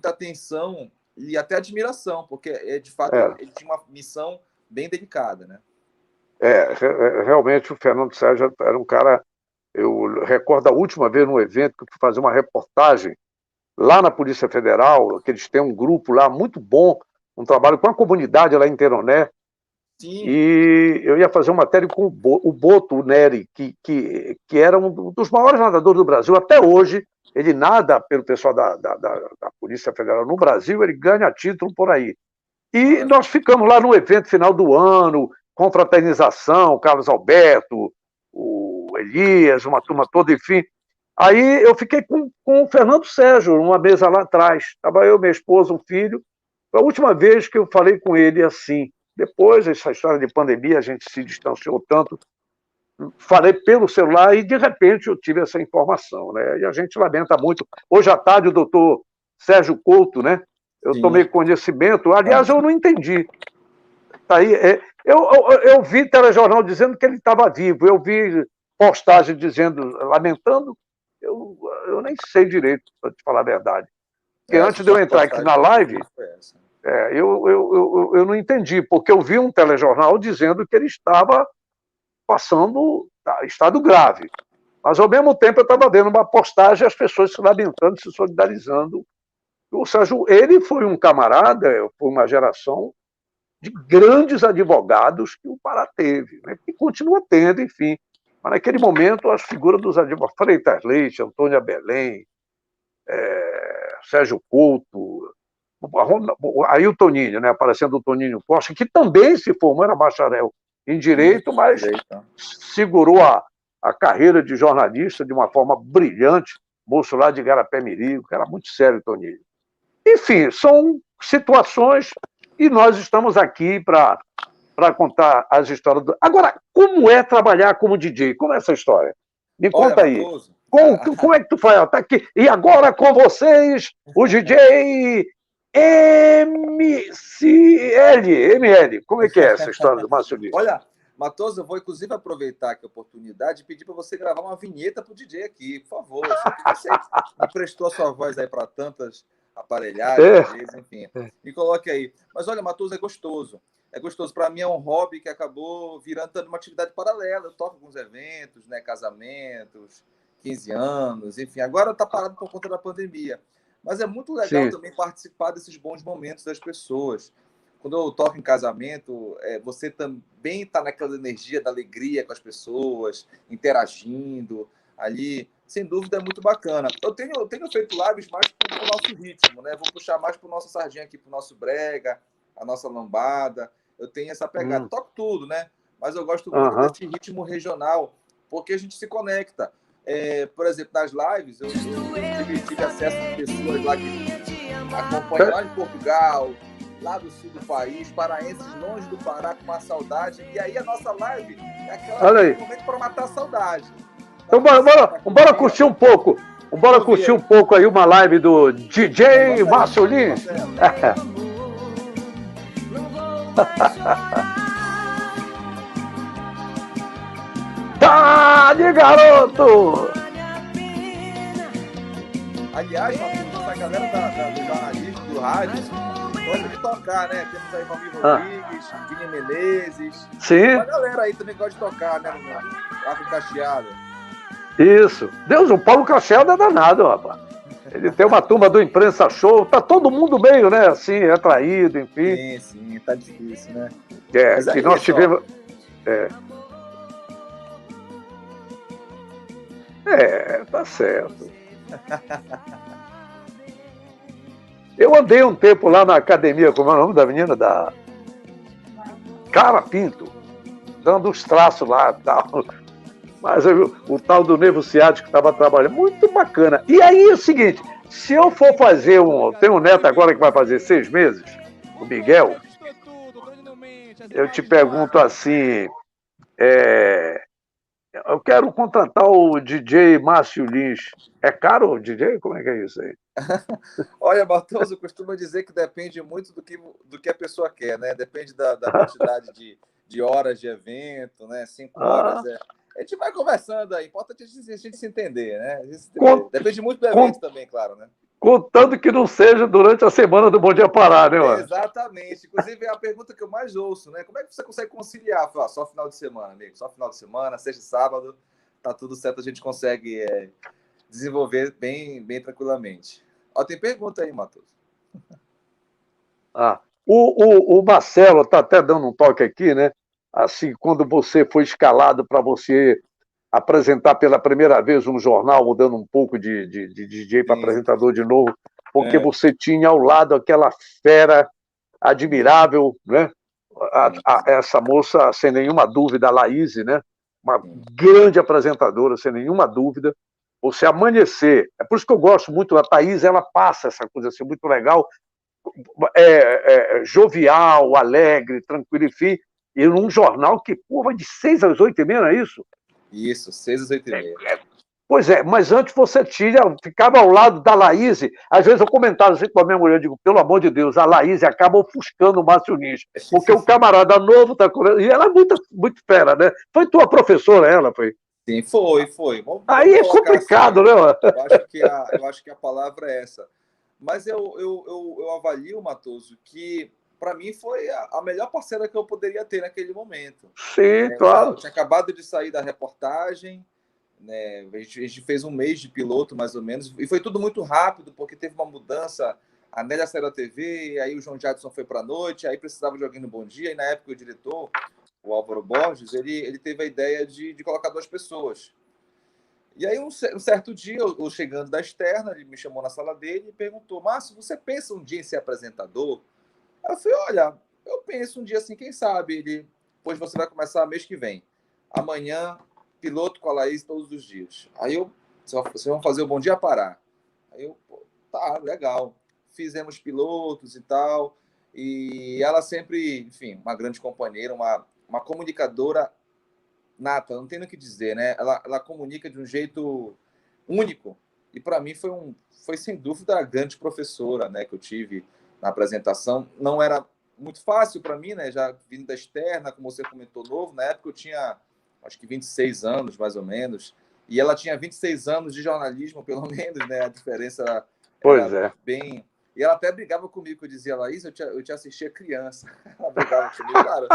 atenção e até admiração, porque, de fato, ele tinha uma missão bem delicada, né? Realmente o Fernando Sérgio era um cara... Eu recordo a última vez no evento que eu fui fazer uma reportagem lá na Polícia Federal, que eles têm um grupo lá muito bom, um trabalho com a comunidade lá em Teroné. Sim. E eu ia fazer uma matéria com o Boto, o Nery, que era um dos maiores nadadores do Brasil. Até hoje, ele nada pelo pessoal da Polícia Federal no Brasil, ele ganha título por aí. E nós ficamos lá no evento final do ano, confraternização, Carlos Alberto, o Elias, uma turma toda, enfim. Aí eu fiquei com o Fernando Sérgio, numa mesa lá atrás. Estava eu, minha esposa, um filho. Foi a última vez que eu falei com ele assim. Depois, essa história de pandemia, a gente se distanciou tanto. Falei pelo celular e, de repente, eu tive essa informação, né? E a gente lamenta muito. Hoje à tarde, o doutor Sérgio Couto, né? Eu tomei conhecimento. Aliás, eu não entendi. Tá aí, eu vi telejornal dizendo que ele estava vivo. Eu vi postagem dizendo, lamentando. Eu nem sei direito, para te falar a verdade. Porque antes de eu entrar aqui na live, eu não entendi, porque eu vi um telejornal dizendo que ele estava passando estado grave. Mas, ao mesmo tempo, eu estava vendo uma postagem, as pessoas se lamentando, se solidarizando. O Sérgio, ele foi um camarada, foi uma geração de grandes advogados que o Pará teve, né? E continua tendo, enfim. Mas naquele momento, as figuras dos advogados, Freitas Leite, Antônia Belém, Sérgio Couto, aí o Toninho, né, aparecendo o Toninho Costa, que também se formou, era bacharel em Direito, mas segurou a carreira de jornalista de uma forma brilhante, moço lá de Igarapé-Miri, que era muito sério, Toninho. Enfim, são situações e nós estamos aqui para contar as histórias. Agora, como é trabalhar como DJ? Como é essa história? Me conta aí. Como é que tu faz? Tá aqui. E agora com vocês, o DJ ML. Como é que é essa história do Márcio Lins? Olha, Matoso, eu vou inclusive aproveitar aqui a oportunidade e pedir para você gravar uma vinheta para o DJ aqui, por favor. Você me prestou a sua voz aí para tantas aparelhagens, enfim. Me coloque aí. Mas olha, Matoso, é gostoso. É gostoso. Para mim é um hobby que acabou virando uma atividade paralela. Eu toco alguns eventos, né, casamentos, 15 anos, enfim. Agora está parado por conta da pandemia. Mas é muito legal também participar desses bons momentos das pessoas. Quando eu toco em casamento, você também está naquela energia da alegria com as pessoas, interagindo ali. Sem dúvida, é muito bacana. Eu tenho feito lives mais para o nosso ritmo, né? Vou puxar mais para o nosso sardinha aqui, para o nosso brega, a nossa lambada. Eu tenho essa pegada. Toco tudo, né? Mas eu gosto muito desse ritmo regional, porque a gente se conecta. Por exemplo, nas lives, eu tive acesso a pessoas lá que acompanham lá de Portugal, lá do sul do país, paraenses longe do Pará com uma saudade. E aí a nossa live é aquele momento para matar a saudade. Então, bora curtir um pouco. Bora curtir um pouco aí uma live do DJ Márcio Lins. Tá de garoto! Aliás, essa galera do jornalismo, do rádio, gosta de tocar, né? Temos aí Valmir Rodrigues, Vini Menezes. Sim. Uma galera aí também gosta de tocar, né? Arco Cacheado. Isso. Deus, o Paulo Cacheado é danado, rapaz. Ele tem uma turma do Imprensa Show, tá todo mundo meio, né, assim, retraído, enfim. Sim, tá difícil, né? Que nós tivemos... Tá certo. Eu andei um tempo lá na academia, como é o nome da menina? Da Cara Pinto, dando os traços lá e tal. Mas o tal do nervo ciático estava trabalhando, muito bacana. E aí é o seguinte, se eu for fazer tem um neto agora que vai fazer 6 meses, o Miguel, eu te pergunto assim, eu quero contratar o DJ Márcio Lins. É caro o DJ? Como é que é isso aí? Olha, Bartoso, costuma dizer que depende muito do que a pessoa quer, né? Depende da quantidade de horas de evento, né? 5 horas. A gente vai conversando aí. Importante a gente se entender, né? Depende muito do evento também, claro, né? Contando que não seja durante a semana do Bom Dia Pará, né, mano? Exatamente. Inclusive, é a pergunta que eu mais ouço, né? Como é que você consegue conciliar? Só final de semana, amigo. Só final de semana, sexta e sábado, tá tudo certo, a gente consegue desenvolver bem tranquilamente. Tem pergunta aí, Matheus. O Marcelo tá até dando um toque aqui, né? Assim, quando você foi escalado para você apresentar pela primeira vez um jornal, mudando um pouco de DJ para apresentador de novo, porque você tinha ao lado aquela fera admirável, né? Essa moça, sem nenhuma dúvida, a Laís, né? Uma grande apresentadora, sem nenhuma dúvida. Você amanhecer, é por isso que eu gosto muito da Thaís, ela passa essa coisa assim, muito legal, jovial, alegre, tranquilo, enfim, e num jornal que, vai de 6 às 8h30, não é isso? Isso, 6 às 8h30. Pois é, mas antes você ficava ao lado da Laís, às vezes eu comentava assim com a minha mulher, eu digo, pelo amor de Deus, a Laís acaba ofuscando o Márcio Lins, porque o camarada novo está... E ela é muito, muito fera, né? Foi tua professora, ela foi? Sim, foi. Aí é complicado, assim, né? Eu acho que a palavra é essa. Mas eu avalio, Matoso, que para mim foi a melhor parceira que eu poderia ter naquele momento. Sim, claro. Eu tinha acabado de sair da reportagem, né? A gente fez um mês de piloto, mais ou menos, e foi tudo muito rápido, porque teve uma mudança a Nélia saiu da TV, aí o João Jadson foi para a noite, aí precisava de alguém no Bom Dia, e na época o diretor, o Álvaro Borges, ele teve a ideia de colocar 2 pessoas. E aí, um certo dia, eu chegando da externa, ele me chamou na sala dele e perguntou: Márcio, você pensa um dia em ser apresentador? Aí eu falei: olha, eu penso um dia assim, quem sabe? Ele: pois você vai começar mês que vem. Amanhã, piloto com a Laís todos os dias. Aí vocês vão fazer o Bom Dia Pará. Aí eu: pô, tá, legal. Fizemos pilotos e tal. E ela sempre, enfim, uma grande companheira, uma comunicadora nata, não tem o que dizer, né? Ela comunica de um jeito único. E para mim foi sem dúvida a grande professora, né, que eu tive na apresentação. Não era muito fácil para mim, né? Já vindo da externa, como você comentou, novo. Na época eu tinha, acho que 26 anos, mais ou menos. E ela tinha 26 anos de jornalismo, pelo menos, né? A diferença era bem... E ela até brigava comigo, eu dizia: Laís, eu te assistia criança. Ela brigava comigo, claro.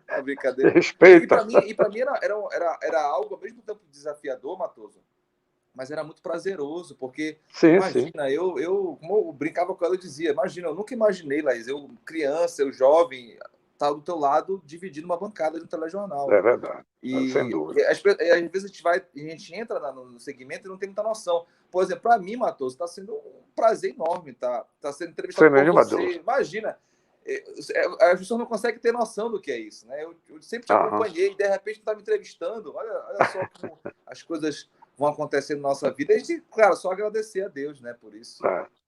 É brincadeira. Respeita. E para mim era algo ao mesmo tempo desafiador, Matoso, mas era muito prazeroso, porque imagina, como eu brincava com ela, eu dizia: imagina, eu nunca imaginei, Laís, eu criança, eu jovem, estar do teu lado dividindo uma bancada de um telejornal. É verdade, sem E dúvida. às vezes a gente entra no segmento e não tem muita noção. Por exemplo, para mim, Matoso, está sendo um prazer enorme tá sendo entrevistado por você. Imagina, as pessoas não conseguem ter noção do que é isso, né? Eu sempre te acompanhei e de repente tu está me entrevistando. Olha só como as coisas vão acontecer na nossa vida. A gente, claro, só agradecer a Deus, né, por isso.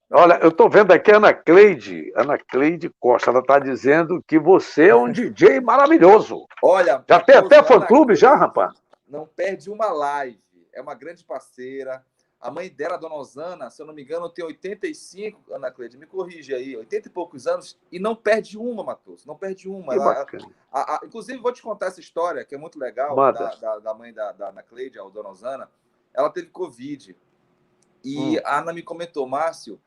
Olha, eu estou vendo aqui a Ana Cleide Costa. Ela está dizendo que você é um DJ maravilhoso. Olha, já tem até fã-clube já, rapaz? Não perde uma live. É uma grande parceira. A mãe dela, a dona Osana, se eu não me engano, tem 85, Ana Cleide, me corrige aí, 80 e poucos anos, e não perde uma, Matoso, não perde uma. Inclusive, vou te contar essa história, que é muito legal, da mãe da Ana Cleide, a dona Osana. Ela teve Covid. E a Ana me comentou: Márcio,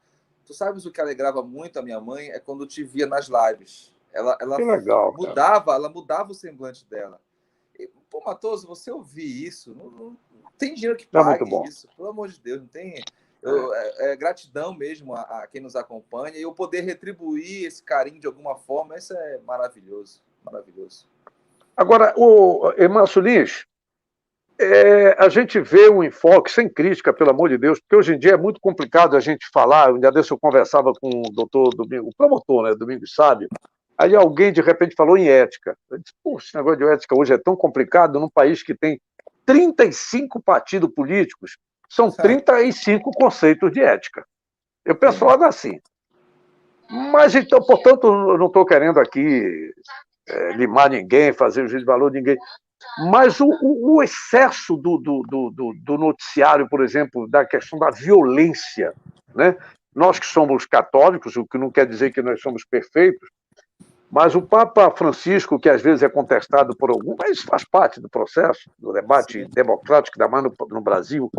tu sabes o que alegrava muito a minha mãe? É quando eu te via nas lives. Ela que legal, ela mudava o semblante dela. E, pô, Matoso, você ouvir isso, não tem dinheiro que pague isso, pelo amor de Deus, não tem. É gratidão mesmo a quem nos acompanha, e eu poder retribuir esse carinho de alguma forma, isso é maravilhoso, maravilhoso. Agora, o Márcio Lins, a gente vê um enfoque, sem crítica, pelo amor de Deus, porque hoje em dia é muito complicado a gente falar. Um dia desse eu conversava com o doutor Domingo, o promotor, né, Domingos Sábio, aí alguém de repente falou em ética. Eu disse: poxa, esse negócio de ética hoje é tão complicado num país que tem 35 partidos políticos, são 35 conceitos de ética. Eu penso logo assim. Mas, então, portanto, eu não estou querendo aqui limar ninguém, fazer juízo de valor de ninguém. Mas o excesso do noticiário, por exemplo, da questão da violência, né? Nós que somos católicos, o que não quer dizer que nós somos perfeitos, mas o Papa Francisco, que às vezes é contestado por algum, mas faz parte do processo, do debate democrático, ainda mais no Brasil,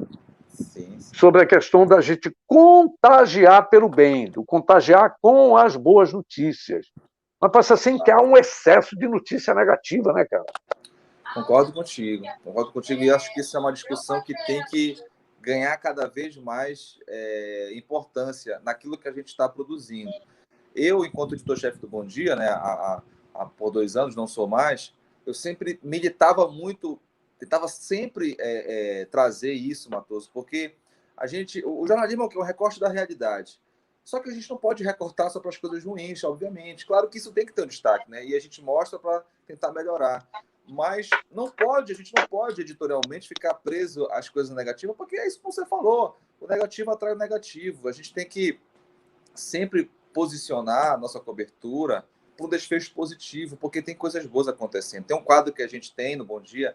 sobre a questão da gente contagiar pelo bem, do contagiar com as boas notícias. Mas passa assim que há um excesso de notícia negativa, né, cara? Concordo contigo, e acho que isso é uma discussão que tem que ganhar cada vez mais importância naquilo que a gente está produzindo. Eu, enquanto editor-chefe do Bom Dia, né, por 2 anos, não sou mais, eu sempre militava muito, tentava sempre trazer isso, Matoso, porque o jornalismo é um recorte da realidade. Só que a gente não pode recortar só para as coisas ruins, obviamente. Claro que isso tem que ter um destaque, né? E a gente mostra para tentar melhorar. Mas a gente não pode editorialmente ficar preso às coisas negativas, porque é isso que você falou. O negativo atrai o negativo. A gente tem que sempre posicionar a nossa cobertura para um desfecho positivo, porque tem coisas boas acontecendo. Tem um quadro que a gente tem no Bom Dia,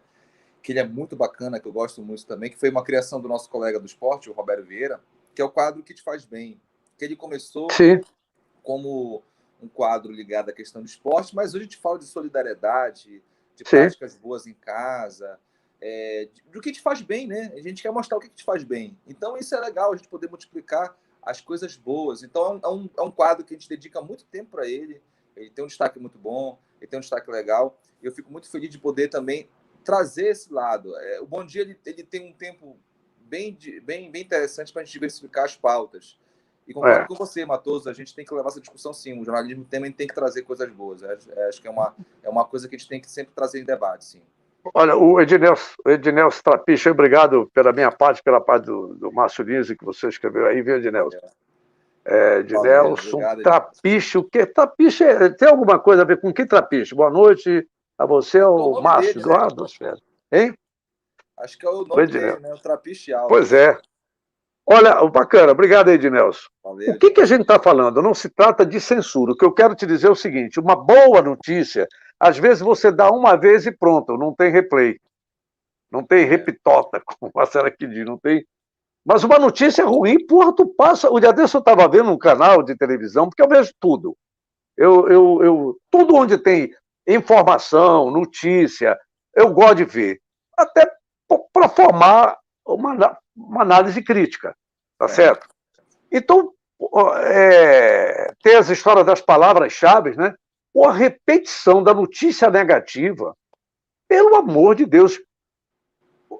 que ele é muito bacana, que eu gosto muito também, que foi uma criação do nosso colega do esporte, o Roberto Vieira, que é o quadro Que Te Faz Bem. Que ele começou como um quadro ligado à questão do esporte, mas hoje a gente fala de solidariedade, de práticas boas em casa, do que te faz bem, né? A gente quer mostrar o que te faz bem. Então isso é legal, a gente poder multiplicar as coisas boas. Então é um quadro que a gente dedica muito tempo para ele. Ele tem um destaque muito bom, ele tem um destaque legal. E eu fico muito feliz de poder também trazer esse lado. O Bom Dia ele tem um tempo bem interessante para a gente diversificar as pautas. E concordo com você, Matoso, a gente tem que levar essa discussão sim. O jornalismo também tem que trazer coisas boas. Acho que é uma coisa que a gente tem que sempre trazer em debate, sim. Olha, o Ednelson Trapiche, obrigado pela minha parte, pela parte do Márcio Lins, que você escreveu aí, viu, Ednelson? Ednelson Trapiche, o que? Trapiche tem alguma coisa a ver com que Trapiche? Boa noite a você, o Márcio Eduardo. Né? Hein? Acho que é o nome dele, né? O Trapiche Alves. Pois é. Olha, bacana, obrigado, Ednelson. O que a gente está falando? Não se trata de censura. O que eu quero te dizer é o seguinte: uma boa notícia, às vezes você dá uma vez e pronto, não tem replay. Não tem repitota, como a senhora aqui diz, não tem. Mas uma notícia ruim, porra, tu passa. O dia desse eu estava vendo um canal de televisão, porque eu vejo tudo. Tudo onde tem informação, notícia, eu gosto de ver. Até para formar uma análise crítica, tá certo? Então, tem as histórias das palavras-chave, né? Ou a repetição da notícia negativa, pelo amor de Deus.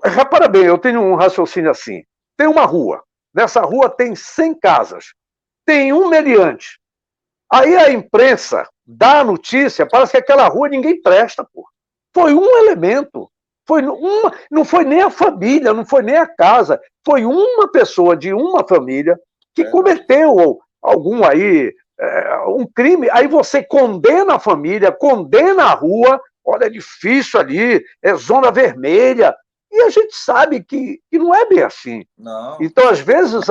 Repara bem, eu tenho um raciocínio assim. Tem uma rua, nessa rua tem 100 casas, tem um meliante. Aí a imprensa dá a notícia, parece que aquela rua ninguém presta, pô. Foi um elemento. Não foi nem a família, não foi nem a casa, foi uma pessoa de uma família que cometeu algum aí, um crime, aí você condena a família, condena a rua, olha, é difícil ali, é zona vermelha, e a gente sabe que não é bem assim. Não. Então, às vezes,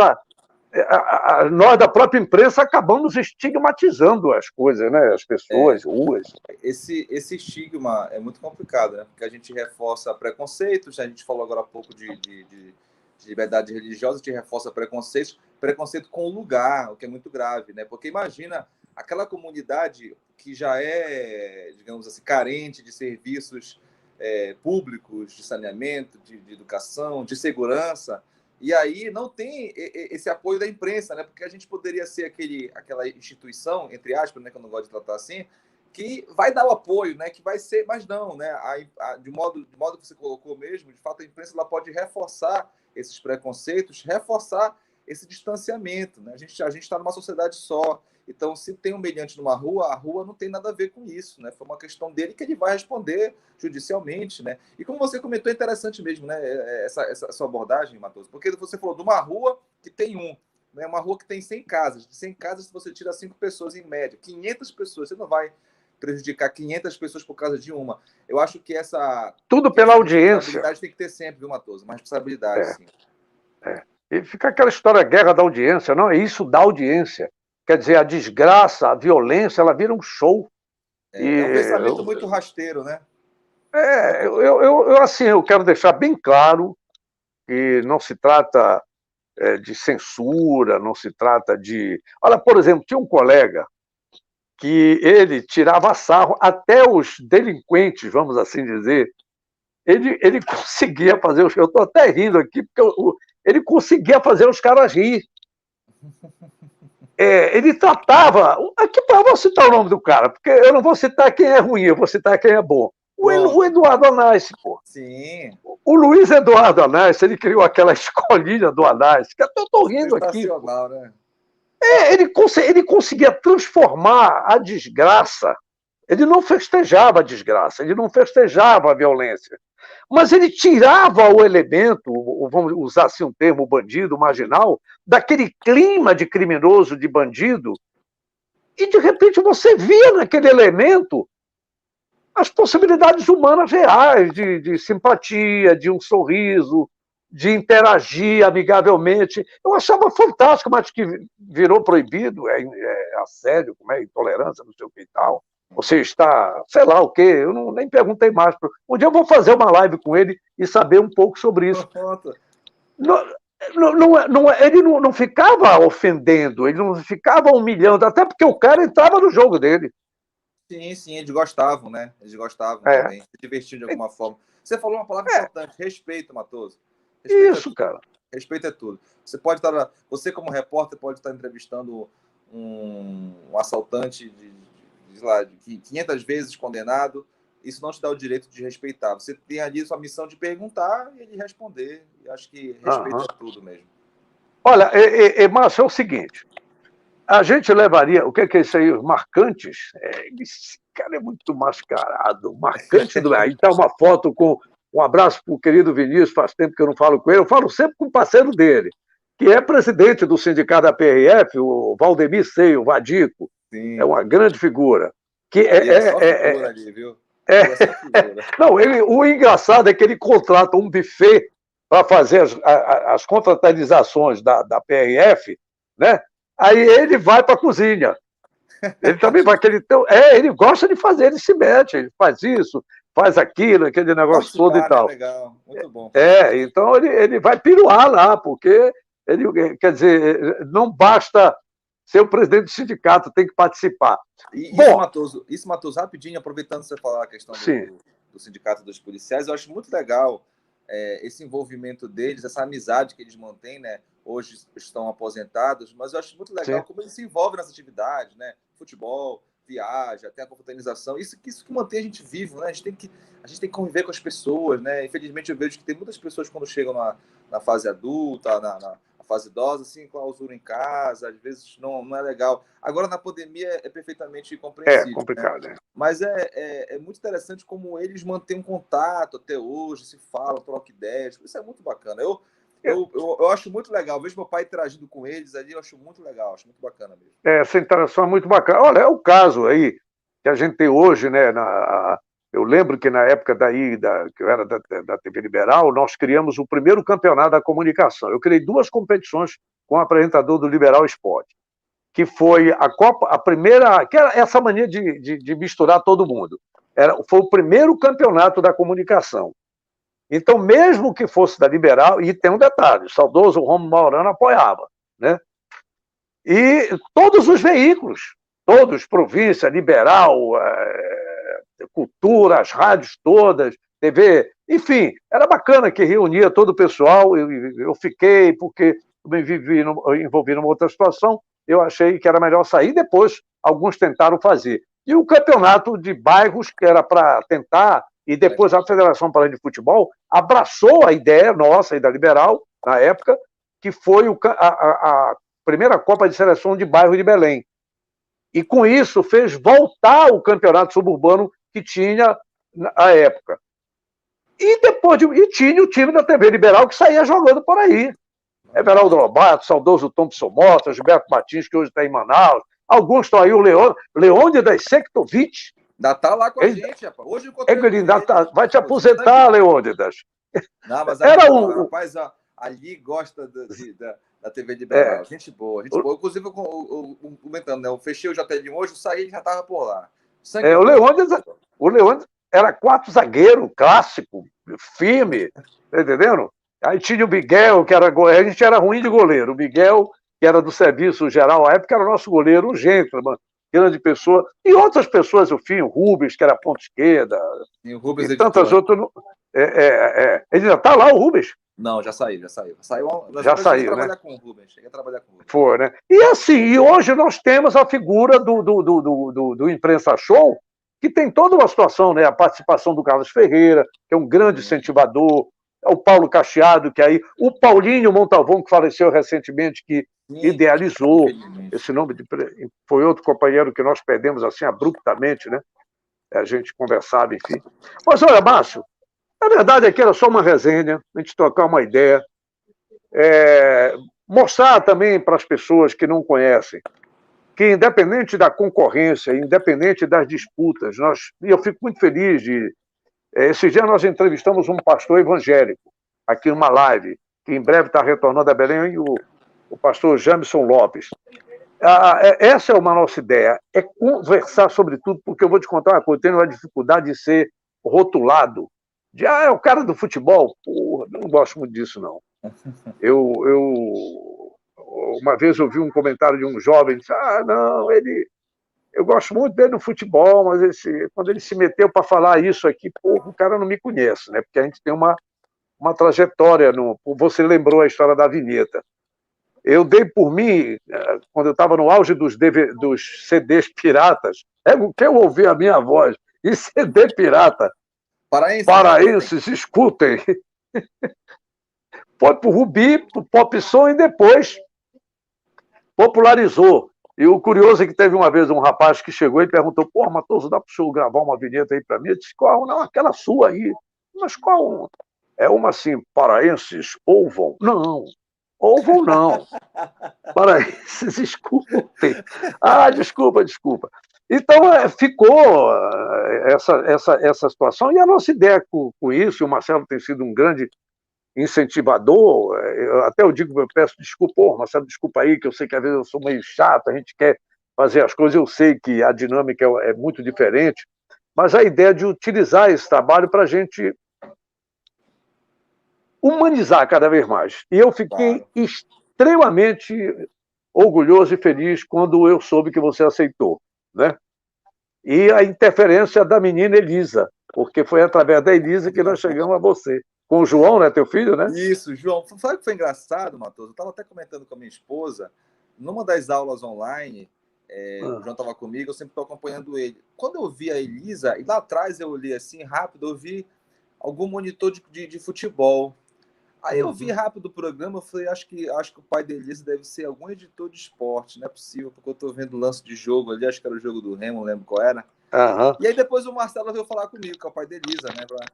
nós da própria imprensa acabamos estigmatizando as coisas, né? As pessoas, ruas. Esse estigma é muito complicado, né? Porque a gente reforça preconceitos, a gente falou agora há pouco de liberdade religiosa, a gente reforça preconceito com o lugar, o que é muito grave, né? Porque imagina aquela comunidade que já é, digamos assim, carente de serviços públicos, de saneamento, de educação, de segurança, e aí não tem esse apoio da imprensa, né? Porque a gente poderia ser aquela instituição, entre aspas, né, que eu não gosto de tratar assim, que vai dar o apoio, né? Que vai ser, mas não, né? De modo que você colocou mesmo, de fato a imprensa ela pode reforçar esses preconceitos, reforçar esse distanciamento, né? A gente está numa sociedade só. Então, se tem um meliante numa rua, a rua não tem nada a ver com isso, né? Foi uma questão dele que ele vai responder judicialmente, né? E como você comentou, é interessante mesmo, né? Essa sua abordagem, Matoso, porque você falou de uma rua que tem né? Uma rua que tem 100 casas. De 100 casas, se você tira 5 pessoas em média, 500 pessoas, você não vai prejudicar 500 pessoas por causa de uma. Eu acho que tudo pela audiência. Responsabilidade tem que ter sempre, viu, Matoso? Uma responsabilidade, sim. E fica aquela história, guerra da audiência, não é isso da audiência. Quer dizer, a desgraça, a violência, ela vira um show. É um pensamento muito rasteiro, né? Assim, eu quero deixar bem claro que não se trata de censura, não se trata de... Olha, por exemplo, tinha um colega que ele tirava sarro até os delinquentes, vamos assim dizer. Ele conseguia fazer... Eu estou até rindo aqui, porque ele conseguia fazer os caras rir. Ele tratava... Aqui, eu vou citar o nome do cara, porque eu não vou citar quem é ruim, eu vou citar quem é bom. O Eduardo Anais, pô. Sim. O Luiz Eduardo Anais, ele criou aquela escolinha do Anais, que até eu estou rindo aqui. Né? Ele conseguia transformar a desgraça. Ele não festejava a desgraça, ele não festejava a violência. Mas ele tirava o elemento, vamos usar assim um termo, bandido, marginal, daquele clima de criminoso, de bandido, e de repente você via naquele elemento as possibilidades humanas reais, de simpatia, de um sorriso, de interagir amigavelmente. Eu achava fantástico, mas que virou proibido, assédio, como intolerância, não sei o que e tal. Você está, sei lá o quê, eu nem perguntei mais. Um dia eu vou fazer uma live com ele e saber um pouco sobre isso. Ele não ficava ofendendo, ele não ficava humilhando, até porque o cara entrava no jogo dele. Sim, eles gostavam, né? Eles gostavam também, se divertiam de alguma forma. Você falou uma palavra importante, respeito, Matoso. Respeito isso, cara. Respeito é tudo. Você como repórter pode estar entrevistando um assaltante de 500 vezes condenado, isso não te dá o direito de respeitar. Você tem ali sua missão de perguntar e ele responder. Eu acho que respeito é tudo mesmo. Olha, Márcio, é o seguinte, A gente levaria, o que é isso aí? Os marcantes? Esse cara é muito mascarado, marcante do. Aí está uma foto com um abraço para o querido Vinícius, faz tempo que eu não falo com ele, eu falo sempre com um parceiro dele, que é presidente do sindicato da PRF, o Valdemir Sei, o Vadico. Sim. É uma grande figura. Que figura ali, viu? Não, o engraçado é que ele contrata um buffet para fazer as confraternizações da PRF, né? Aí ele vai para a cozinha. Ele também vai, ele gosta de fazer, ele se mete, ele faz isso, faz aquilo, aquele negócio todo e tal. Legal, muito bom. Então ele vai piruar lá, porque ele, quer dizer, não basta ser o presidente do sindicato, tem que participar. Isso, Matoso, rapidinho, aproveitando você falar a questão do sindicato dos policiais, eu acho muito legal esse envolvimento deles, essa amizade que eles mantêm, né? Hoje estão aposentados, mas eu acho muito legal como eles se envolvem nas atividades, né? Futebol, viagem, até a confraternização, isso que mantém a gente vivo, né? A gente tem que conviver com as pessoas, né? Infelizmente eu vejo que tem muitas pessoas quando chegam na fase adulta, na fase idosa, assim, clausura em casa, às vezes não é legal. Agora, na pandemia, é perfeitamente compreensível. É complicado, né? Mas é muito interessante como eles mantêm um contato até hoje, se falam, trocam ideias, isso é muito bacana. Eu acho muito legal, vejo meu pai interagindo com eles ali, eu acho muito legal, acho muito bacana mesmo. Essa interação é muito bacana. Olha, é o caso aí que a gente tem hoje, né? Eu lembro que na época que eu era da TV Liberal, nós criamos o primeiro campeonato da comunicação. Eu criei 2 competições com o apresentador do Liberal Esporte, que foi a primeira, que era essa mania de misturar todo mundo. Foi o primeiro campeonato da comunicação. Então, mesmo que fosse da Liberal, e tem um detalhe, o saudoso Romulo Maurano apoiava, né? E todos os veículos, todos, província, Liberal, Cultura, as rádios todas, TV, enfim, era bacana que reunia todo o pessoal. Eu fiquei, porque me envolvi numa outra situação, eu achei que era melhor sair, depois alguns tentaram fazer. E o campeonato de bairros, que era para tentar, e depois a Federação Paraibana de Futebol abraçou a ideia nossa e da Liberal, na época, que foi a primeira Copa de Seleção de Bairro de Belém. E com isso fez voltar o campeonato suburbano que tinha na época. E depois tinha o time da TV Liberal que saía jogando por aí. Everaldo Lobato, saudoso Thompson Mota, Gilberto Martins, que hoje está em Manaus. Alguns estão aí, o Leônidas Sektovic. Ainda está lá com a gente, rapaz. Hoje ele vai te aposentar, Leônidas. Não, mas rapaz, ali gosta da TV Liberal. Gente boa, gente boa. Inclusive, comentando, né? Eu fechei o JL hoje, eu saí e já estava por lá. O Leônidas era 4 zagueiro, clássico, firme, tá entendendo? Aí tinha o Miguel, que era goleiro. A gente era ruim de goleiro. O Miguel, que era do serviço geral, à época era o nosso goleiro, o gentleman, grande pessoa. E outras pessoas, o Rubens, que era ponta esquerda. E o Rubens e tantas outras. Ele ainda está lá, o Rubens? Não, já saiu. Já saiu, né? Cheguei a trabalhar com o Rubens. Foi, né? E assim, hoje nós temos a figura do Imprensa Show, que tem toda uma situação, né? A participação do Carlos Ferreira, que é um grande incentivador, o Paulo Cacheado, que aí, o Paulinho Montalvão, que faleceu recentemente, que idealizou esse nome, foi outro companheiro que nós perdemos assim abruptamente, né? A gente conversava, enfim. Mas olha, Márcio, a verdade é que era só uma resenha, a gente trocar uma ideia, mostrar também para as pessoas que não conhecem, que independente da concorrência, independente das disputas, e eu fico muito feliz esses dias nós entrevistamos um pastor evangélico, aqui numa live, que em breve está retornando a Belém, o pastor Jamison Lopes. Essa é uma nossa ideia, é conversar sobre tudo, porque eu vou te contar uma coisa, eu tenho uma dificuldade de ser rotulado, é o cara do futebol. Porra, eu não gosto muito disso, não. Uma vez eu vi um comentário de um jovem, disse, não, eu gosto muito dele no futebol, mas quando ele se meteu para falar isso aqui, porra, o cara não me conhece, né? Porque a gente tem uma trajetória. Você lembrou a história da vinheta. Eu dei por mim, quando eu estava no auge dos CDs piratas, que eu ouvi a minha voz, e CD pirata. Paraenses, escutem. Foi para o Rubi, para o Pop Som, e depois popularizou. E o curioso é que teve uma vez um rapaz que chegou e perguntou: pô, Matoso, dá para o senhor gravar uma vinheta aí para mim? Eu disse: qual? Não, aquela sua aí. Mas qual? É uma assim: paraenses ouvam? Não, ouvam não. Paraenses escutem. Ah, desculpa. Então, ficou essa situação. E a nossa ideia com isso, e o Marcelo tem sido um grande incentivador, eu digo, eu peço desculpa, Marcelo, desculpa aí, que eu sei que às vezes eu sou meio chato, a gente quer fazer as coisas, eu sei que a dinâmica é muito diferente, mas a ideia de utilizar esse trabalho para a gente humanizar cada vez mais. E eu fiquei extremamente orgulhoso e feliz quando eu soube que você aceitou, né? E a interferência da menina Elisa, porque foi através da Elisa que nós chegamos a você. Com o João, né, teu filho, né? Isso, João. Sabe o que foi engraçado, Matoso? Eu estava até comentando com a minha esposa, numa das aulas online, o João estava comigo, eu sempre estou acompanhando ele. Quando eu vi a Elisa, e lá atrás eu olhei assim, rápido, eu vi algum monitor de futebol. Aí eu vi rápido o programa, eu falei, acho que o pai da Elisa deve ser algum editor de esporte, não é possível, porque eu estou vendo o lance de jogo ali, acho que era o jogo do Remo, não lembro qual era. E aí depois o Marcelo veio falar comigo, que é o pai da Elisa, né, para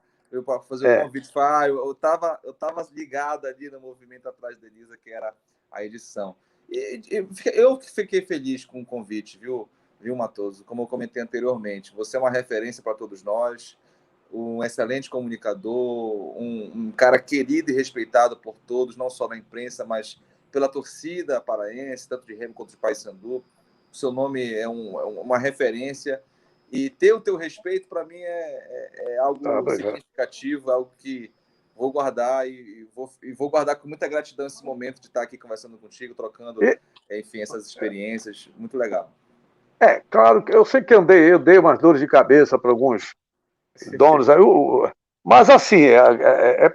fazer o convite. Eu tava ligado ali no movimento atrás da Elisa, que era a edição. E eu fiquei feliz com o convite, viu, Matoso? Como eu comentei anteriormente, você é uma referência para todos nós, um excelente comunicador, um cara querido e respeitado por todos, não só na imprensa, mas pela torcida paraense, tanto de Remo quanto de Paysandu. O seu nome é uma referência. E ter o teu respeito, para mim, é algo significativo, algo que vou guardar e vou guardar com muita gratidão esse momento de estar aqui conversando contigo, trocando, enfim, essas experiências. Muito legal. Claro, eu sei que eu dei umas dores de cabeça para alguns donos. Mas, assim,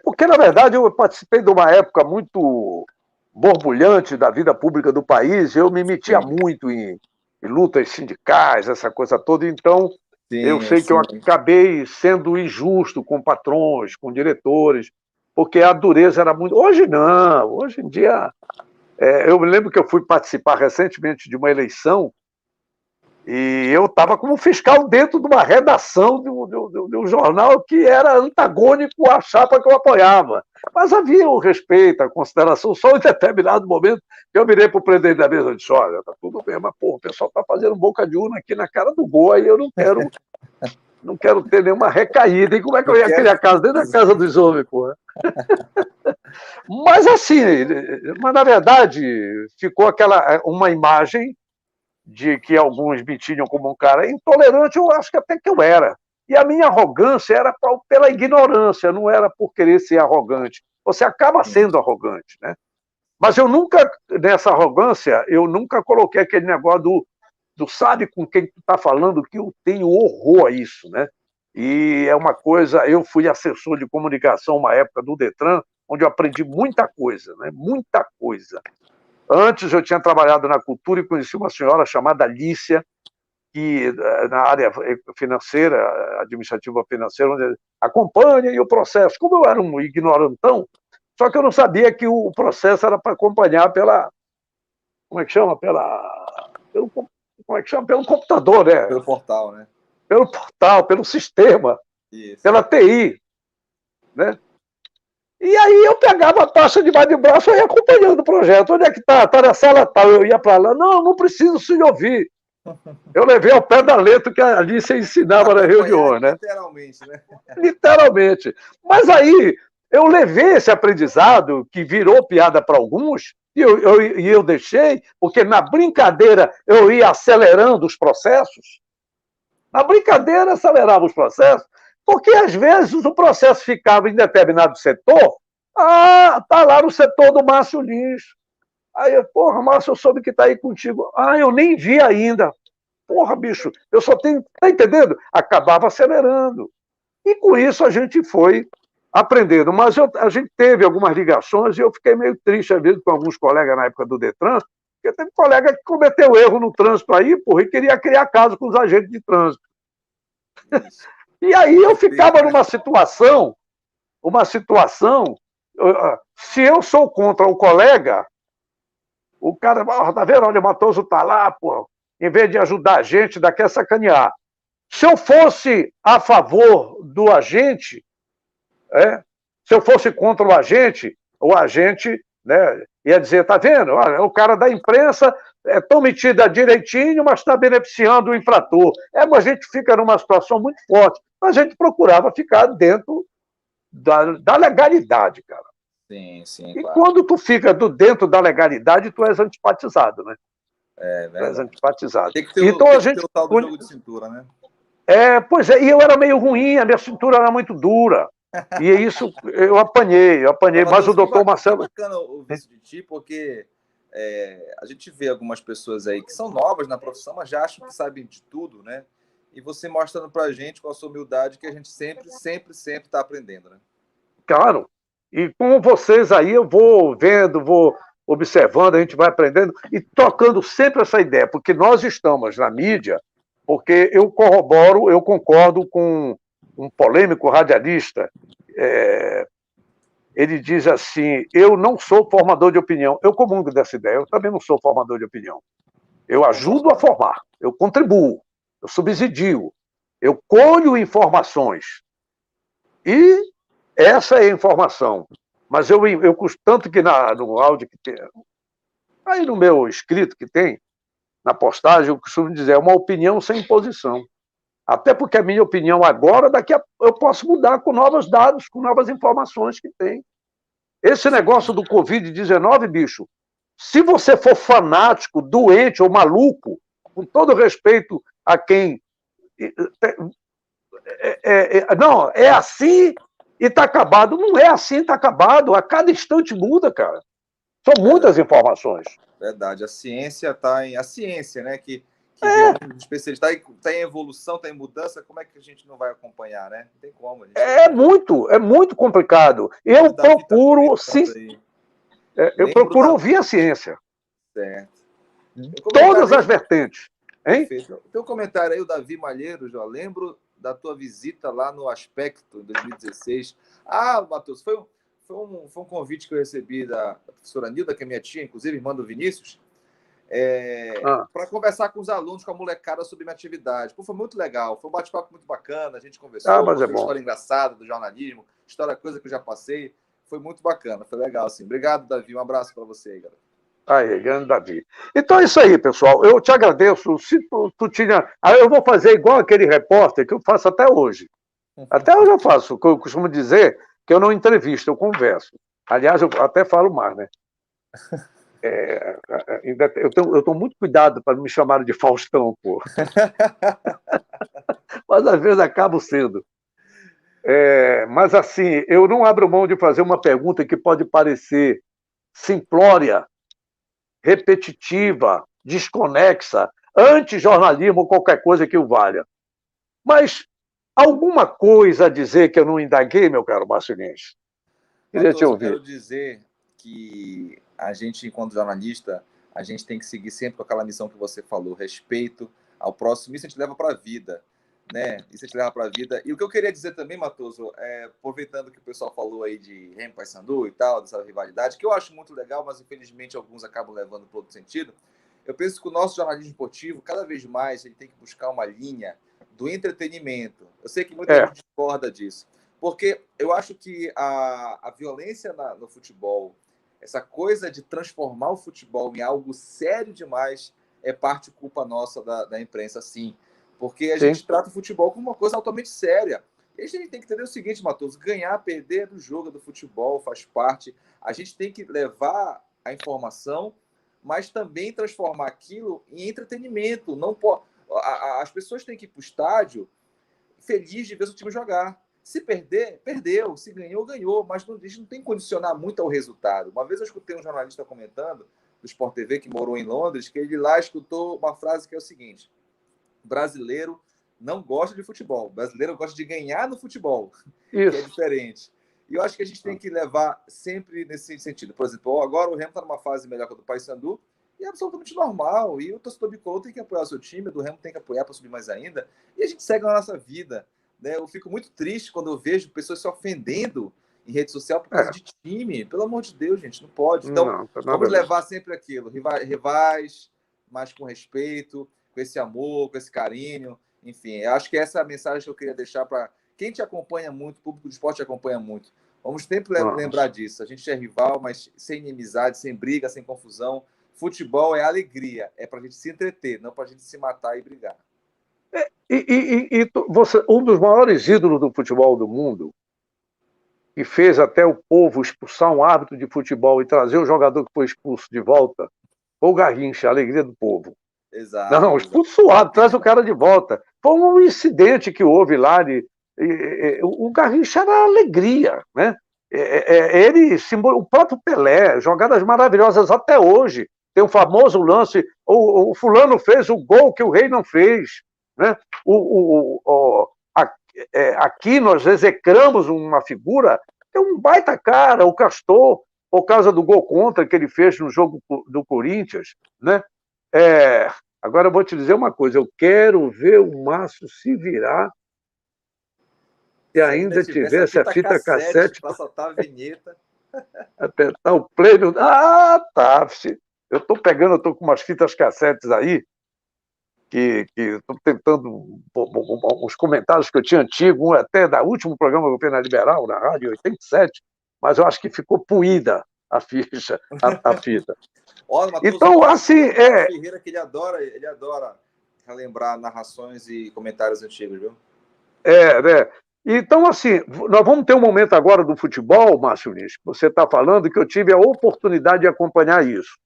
porque, na verdade, eu participei de uma época muito borbulhante da vida pública do país, eu me metia muito em lutas sindicais, essa coisa toda, então eu sei que eu acabei sendo injusto com patrões, com diretores, porque a dureza era muito... Hoje não, hoje em dia... eu me lembro que eu fui participar recentemente de uma eleição e eu estava como fiscal dentro de uma redação de um jornal que era antagônico à chapa que eu apoiava. Mas havia o respeito, a consideração, só em determinado momento eu virei para o presidente da mesa e disse: olha, está tudo bem, mas o pessoal está fazendo boca de urna aqui na cara do gol, e eu não quero ter nenhuma recaída. E como é que eu ia criar casa dentro da casa dos homens, porra? Mas assim, na verdade, ficou uma imagem de que alguns me tinham como um cara intolerante, eu acho que até que eu era. E a minha arrogância era pela ignorância, não era por querer ser arrogante. Você acaba sendo arrogante, né? Mas eu nunca, nessa arrogância, eu nunca coloquei aquele negócio do sabe com quem tu está falando, que eu tenho horror a isso, né? E é uma coisa, eu fui assessor de comunicação uma época do Detran, onde eu aprendi muita coisa, né? Muita coisa. Antes eu tinha trabalhado na cultura e conheci uma senhora chamada Lícia, que na área financeira, administrativa financeira, onde acompanha o processo. Como eu era um ignorantão, só que eu não sabia que o processo era para acompanhar como é que chama? Pelo computador, né? Pelo portal, né? Pelo portal, pelo sistema, pela TI, né? E aí eu pegava a taxa de debaixo de braço e ia acompanhando o projeto. Onde é que está? Está na sala tal. Eu ia para lá. Não preciso se ouvir. Eu levei ao pé da letra que a Alice ensinava na reunião, né? Literalmente, né? Literalmente. Mas aí eu levei esse aprendizado, que virou piada para alguns, e eu deixei, porque na brincadeira eu ia acelerando os processos. Na brincadeira acelerava os processos, porque às vezes o processo ficava em determinado setor, tá lá no setor do Márcio Lins. Aí, porra, Márcio, eu soube que tá aí contigo. Eu nem vi ainda. Porra, bicho, eu só tenho... Tá entendendo? Acabava acelerando. E com isso a gente foi aprendendo. Mas a gente teve algumas ligações e eu fiquei meio triste, às vezes, com alguns colegas na época do Detran, porque teve colega que cometeu erro no trânsito aí, porra, e queria criar caso com os agentes de trânsito. E aí eu ficava numa situação, se eu sou contra o colega, O cara, tá vendo? Olha, o Matoso tá lá, pô. Em vez de ajudar a gente, daqui a sacanear. Se eu fosse a favor do agente, se eu fosse contra o agente, né, ia dizer, tá vendo? Olha, o cara da imprensa é tão metida direitinho, mas está beneficiando o infrator. A gente fica numa situação muito forte. A gente procurava ficar dentro da legalidade, cara. Sim, sim, e claro. quando tu fica dentro da legalidade, tu és antipatizado, né? É Tu és verdade. antipatizado. Tem que ter, Então tem a que ter gente. o tal do jogo de cintura, né? Pois é, e eu era meio ruim, a minha cintura era muito dura. E isso eu apanhei, mas o doutor Que Marcelo. bacana ouvir isso de ti, porque a gente vê algumas pessoas aí que são novas na profissão, mas já acham que sabem de tudo, né? E você mostrando pra gente com a sua humildade que a gente sempre está aprendendo, né? Claro. E com vocês aí eu vou vendo, vou observando, a gente vai aprendendo e tocando sempre essa ideia, porque nós estamos na mídia, porque eu corroboro, eu concordo com um polêmico radialista, ele diz assim, eu não sou formador de opinião, eu comungo dessa ideia, eu também não sou formador de opinião. Eu ajudo a formar, eu contribuo, eu subsidio, eu colho informações. E essa é a informação. Mas eu tanto que no áudio que tem, aí no meu escrito que tem, na postagem, eu costumo dizer, é uma opinião sem imposição. Até porque a minha opinião agora, eu posso mudar com novos dados, com novas informações que tem. Esse negócio do Covid-19, bicho, se você for fanático, doente ou maluco, com todo respeito a quem. Não, é assim e está acabado. Não é assim, está acabado. A cada instante muda, cara. São muitas informações. Verdade. A ciência está em. A ciência, né? Que reúne especialistas, está em evolução, está em mudança, como é que a gente não vai acompanhar, né? Não tem como. É muito complicado. Eu procuro. Eu procuro ouvir a ciência. Certo. Todas as vertentes. Hein? Perfeito. Tem um comentário aí, o Davi Malheiro, já lembro da tua visita lá no Aspecto, em 2016. Ah, Matheus, foi um convite que eu recebi da professora Nilda, que é minha tia, inclusive, irmã do Vinícius, para conversar com os alunos, com a molecada sobre minha atividade. Pô, foi muito legal, foi um bate-papo muito bacana, a gente conversou, mas é bom. História engraçada do jornalismo, história, coisa que eu já passei, foi muito bacana, foi legal, assim. Obrigado, Davi, um abraço para você aí, galera. Aí, grande Davi. Então é isso aí, pessoal. Eu te agradeço. Se tu tinha. Eu vou fazer igual aquele repórter que eu faço até hoje. Até hoje eu faço. Eu costumo dizer que eu não entrevisto, eu converso. Aliás, eu até falo mais, né? Eu tenho muito cuidado para não me chamarem de Faustão, pô. Mas às vezes acabo sendo. Mas assim, eu não abro mão de fazer uma pergunta que pode parecer simplória, repetitiva, desconexa, anti-jornalismo ou qualquer coisa que o valha. Mas alguma coisa a dizer que eu não indaguei, meu caro Márcio Lins? Queria te ouvir. Eu quero dizer que a gente, enquanto jornalista, a gente tem que seguir sempre com aquela missão que você falou, respeito ao próximo, isso a gente leva para a vida, né? Isso a gente leva para a vida. E o que eu queria dizer também, Matoso, aproveitando que o pessoal falou aí de Remo Paysandu e tal, dessa rivalidade, que eu acho muito legal, mas infelizmente alguns acabam levando para outro sentido. Eu penso que o nosso jornalismo esportivo, cada vez mais, ele tem que buscar uma linha do entretenimento. Eu sei que muita gente discorda disso, porque eu acho que a violência no futebol, essa coisa de transformar o futebol em algo sério demais, é parte culpa nossa da imprensa, sim. Porque a gente trata o futebol como uma coisa altamente séria. E a gente tem que entender o seguinte, Matoso, ganhar, perder do jogo do futebol faz parte. A gente tem que levar a informação, mas também transformar aquilo em entretenimento. Não pode... As pessoas têm que ir para o estádio feliz de ver o time jogar. Se perder, perdeu. Se ganhou, ganhou. Mas a gente não tem que condicionar muito ao resultado. Uma vez eu escutei um jornalista comentando, do Sport TV, que morou em Londres, que ele lá escutou uma frase que é o seguinte: brasileiro não gosta de futebol. Brasileiro gosta de ganhar no futebol, Isso. Que é diferente. E eu acho que a gente tem que levar sempre nesse sentido. Por exemplo, agora o Remo está numa fase melhor que a do Paysandu, e é absolutamente normal. E o torcedor bicolor tem que apoiar o seu time, o do Remo tem que apoiar para subir mais ainda. E a gente segue na nossa vida. Né? Eu fico muito triste quando eu vejo pessoas se ofendendo em rede social por causa de time. Pelo amor de Deus, gente, não pode. Então, vamos levar sempre aquilo. Rivais, mas com respeito, com esse amor, com esse carinho. Enfim, eu acho que essa é a mensagem que eu queria deixar para quem te acompanha muito, o público do esporte te acompanha muito. Vamos sempre lembrar disso. A gente é rival, mas sem inimizade, sem briga, sem confusão. Futebol é alegria, é para a gente se entreter, não para a gente se matar e brigar. Você, um dos maiores ídolos do futebol do mundo, que fez até o povo expulsar um árbitro de futebol e trazer o jogador que foi expulso de volta, foi o Garrincha, a alegria do povo. Exato. Não, expulsa o árbitro, traz o cara de volta. Foi um incidente que houve lá o Garrincha era alegria, né? Ele, o próprio Pelé, jogadas maravilhosas até hoje. Tem um famoso lance, o fulano fez o gol que o rei não fez, né? Aqui nós execramos uma figura que é um baita cara, o Castor, por causa do gol contra que ele fez no jogo do Corinthians, né? Agora eu vou te dizer uma coisa, eu quero ver o Márcio se virar se ainda tivesse a fita cassete para soltar a vinheta. Apertar o play. Tá. Eu estou com umas fitas cassetes aí, que estou tentando, uns comentários que eu tinha antigo, até da último programa que eu fiz na Liberal, na rádio 87, mas eu acho que ficou puída a ficha, a fita. Olha, então, assim... Ferreira, que ele adora relembrar narrações e comentários antigos, viu? né? Então, assim, nós vamos ter um momento agora do futebol, Márcio Lins, que você está falando, que eu tive a oportunidade de acompanhar isso.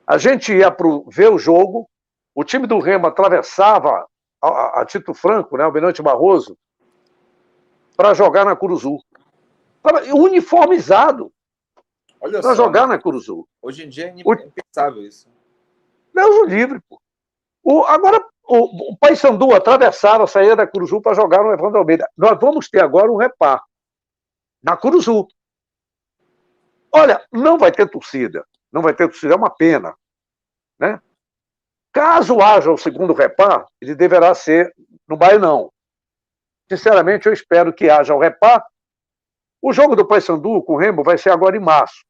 A gente ia ver o jogo, o time do Remo atravessava a Tito Franco, né, o Almirante Barroso, para jogar na Curuzu. Uniformizado para jogar na Curuzu. Hoje em dia é impensável isso. Deus o livre, pô. Agora, o Paysandu atravessava, saía da Curuzu para jogar no Evandro Almeida. Nós vamos ter agora um repar na Curuzu. Olha, não vai ter torcida. Não vai ter torcida, é uma pena, né? Caso haja o segundo repar, ele deverá ser no Baenão. Sinceramente, eu espero que haja o repar. O jogo do Paysandu com o Remo vai ser agora em março.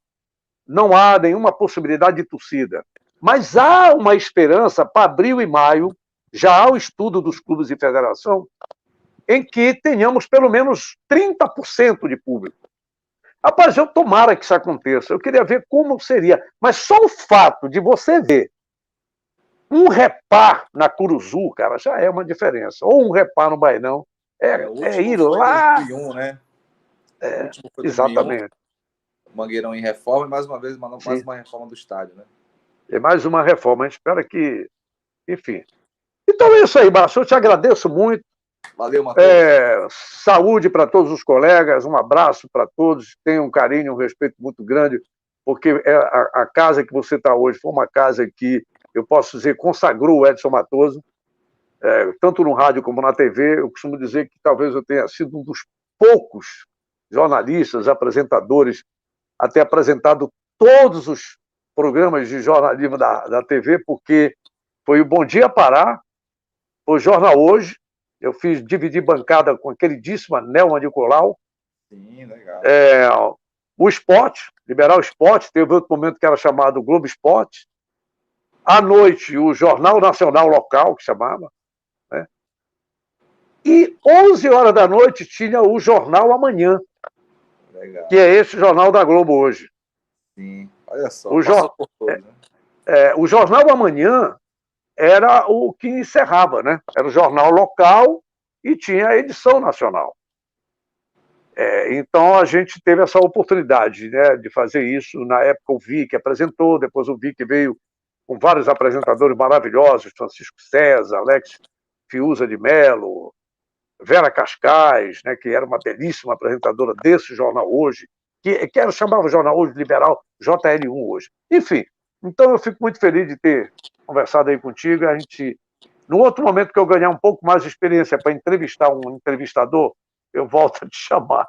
Não há nenhuma possibilidade de torcida. Mas há uma esperança para abril e maio, já há o estudo dos clubes de federação, em que tenhamos pelo menos 30% de público. Rapaz, eu tomara que isso aconteça. Eu queria ver como seria. Mas só o fato de você ver um repar na Curuzu, cara, já é uma diferença. Ou um repar no Baenão. Ir lá... 2001, né? Exatamente. 2001, Mangueirão em reforma e mais uma vez mais uma reforma do estádio, né? É mais uma reforma. A gente espera que... Enfim. Então é isso aí, Márcio. Eu te agradeço muito. Valeu, Matheus. Saúde para todos os colegas, um abraço para todos. Tenham um carinho, um respeito muito grande, porque a casa que você está hoje foi uma casa que, eu posso dizer, consagrou o Edson Matoso, tanto no rádio como na TV. Eu costumo dizer que talvez eu tenha sido um dos poucos jornalistas, apresentadores, a ter apresentado todos os programas de jornalismo da TV, porque foi o Bom Dia Pará, o Jornal Hoje, eu dividi bancada com a queridíssima Nelma Nicolau. Sim, legal. O Esporte, Liberal Esporte, teve outro momento que era chamado Globo Esporte. À noite, o Jornal Nacional Local, que chamava. Né? E 11 horas da noite tinha o Jornal Amanhã, legal, que é esse Jornal da Globo hoje. Sim, olha só. O Jornal Amanhã era o que encerrava, né? Era o jornal local e tinha a edição nacional. Então a gente teve essa oportunidade, né, de fazer isso. Na época o Vic apresentou, depois o Vic veio com vários apresentadores maravilhosos, Francisco César, Alex Fiuza de Mello, Vera Cascais, né, que era uma belíssima apresentadora desse jornal hoje, que chamava o Jornal Hoje Liberal JL1 hoje. Enfim, então eu fico muito feliz de ter conversado aí contigo. A gente, no outro momento que eu ganhar um pouco mais de experiência para entrevistar um entrevistador, eu volto a te chamar.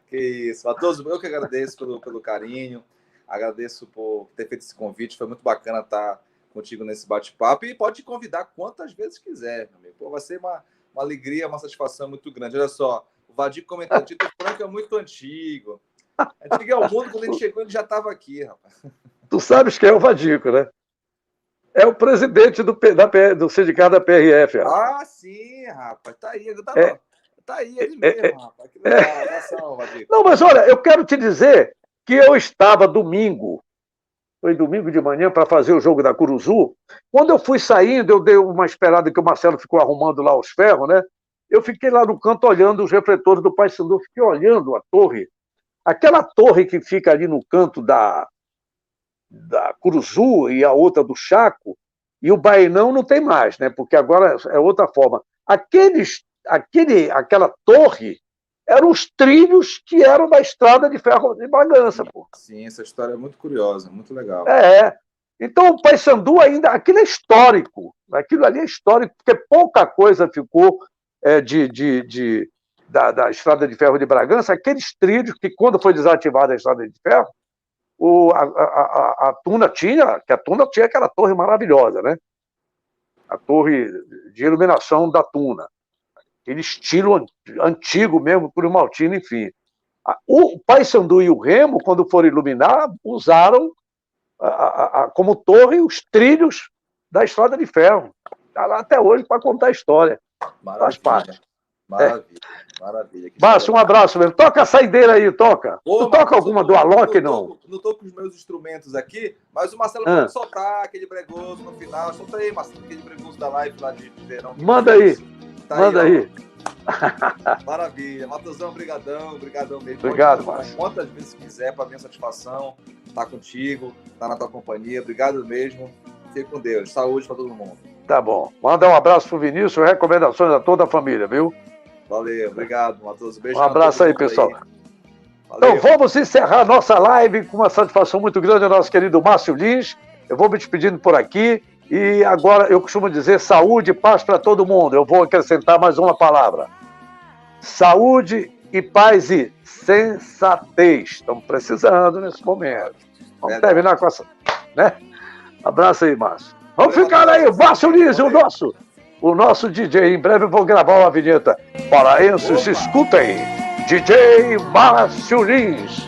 Que isso, Matoso, eu que agradeço pelo carinho, agradeço por ter feito esse convite, foi muito bacana estar contigo nesse bate-papo, e pode te convidar quantas vezes quiser, meu amigo. Vai ser uma alegria, uma satisfação muito grande. Olha só, Vadir comentou, Tito Franco é muito antigo. Antigo é o mundo, quando ele chegou, ele já estava aqui, rapaz. Tu sabes quem é o Vadico, né? É o presidente do sindicato da PRF. Ah, sim, rapaz. Tá aí, tá aí ele mesmo, rapaz. Que legal, abração, Vadico. Não, mas olha, eu quero te dizer que eu estava domingo, foi domingo de manhã, para fazer o jogo da Curuzu. Quando eu fui saindo, eu dei uma esperada que o Marcelo ficou arrumando lá os ferros, né? Eu fiquei lá no canto olhando os refletores do Paysandu, fiquei olhando a torre. Aquela torre que fica ali no canto da Curuzu e a outra do Chaco, e o Bainão não tem mais, né? Porque agora é outra forma. Aquela torre eram os trilhos que eram da estrada de ferro de Bragança, pô. Sim, essa história é muito curiosa, muito legal. Então o Paysandu ainda, aquilo é histórico, aquilo ali é histórico, porque pouca coisa ficou da estrada de ferro de Bragança, aqueles trilhos que quando foi desativada a estrada de ferro, a Tuna tinha aquela torre maravilhosa, né? A torre de iluminação da Tuna, aquele estilo antigo mesmo, por Maltino, enfim. O Paysandu e o Remo, quando foram iluminar, usaram como torre os trilhos da estrada de ferro. Está lá até hoje para contar a história. Maravilha. Faz parte. Maravilha. Márcio, um abraço mesmo. Toca a saideira aí, toca. Tu toca alguma do Alok, não? Não tô com os meus instrumentos aqui, mas o Marcelo pode soltar aquele bregoso no final. Solta aí, Marcelo, aquele bregoso da live lá de verão. Manda aí. Manda aí. Maravilha. Matosão, obrigadão mesmo. Obrigado, Márcio. Quantas vezes quiser, para minha satisfação, tá contigo, tá na tua companhia. Obrigado mesmo. Fique com Deus. Saúde para todo mundo. Tá bom. Manda um abraço pro Vinícius, recomendações a toda a família, viu? Valeu, obrigado, Matoso. Beijo. Um abraço aí, pessoal. Então, vamos encerrar nossa live com uma satisfação muito grande ao nosso querido Márcio Lins. Eu vou me despedindo por aqui. E agora eu costumo dizer saúde e paz para todo mundo. Eu vou acrescentar mais uma palavra. Saúde e paz e sensatez. Estamos precisando nesse momento. Vamos terminar com essa, né? Abraço aí, Márcio. Vamos ficar aí, o Márcio Lins, o nosso DJ. Em breve eu vou gravar uma vinheta. Paraenses, escutem. DJ Márcio Lins.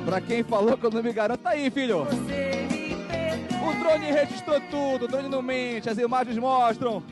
Pra quem falou que eu não me garanto, tá aí, filho. O drone registrou tudo, o drone não mente, as imagens mostram.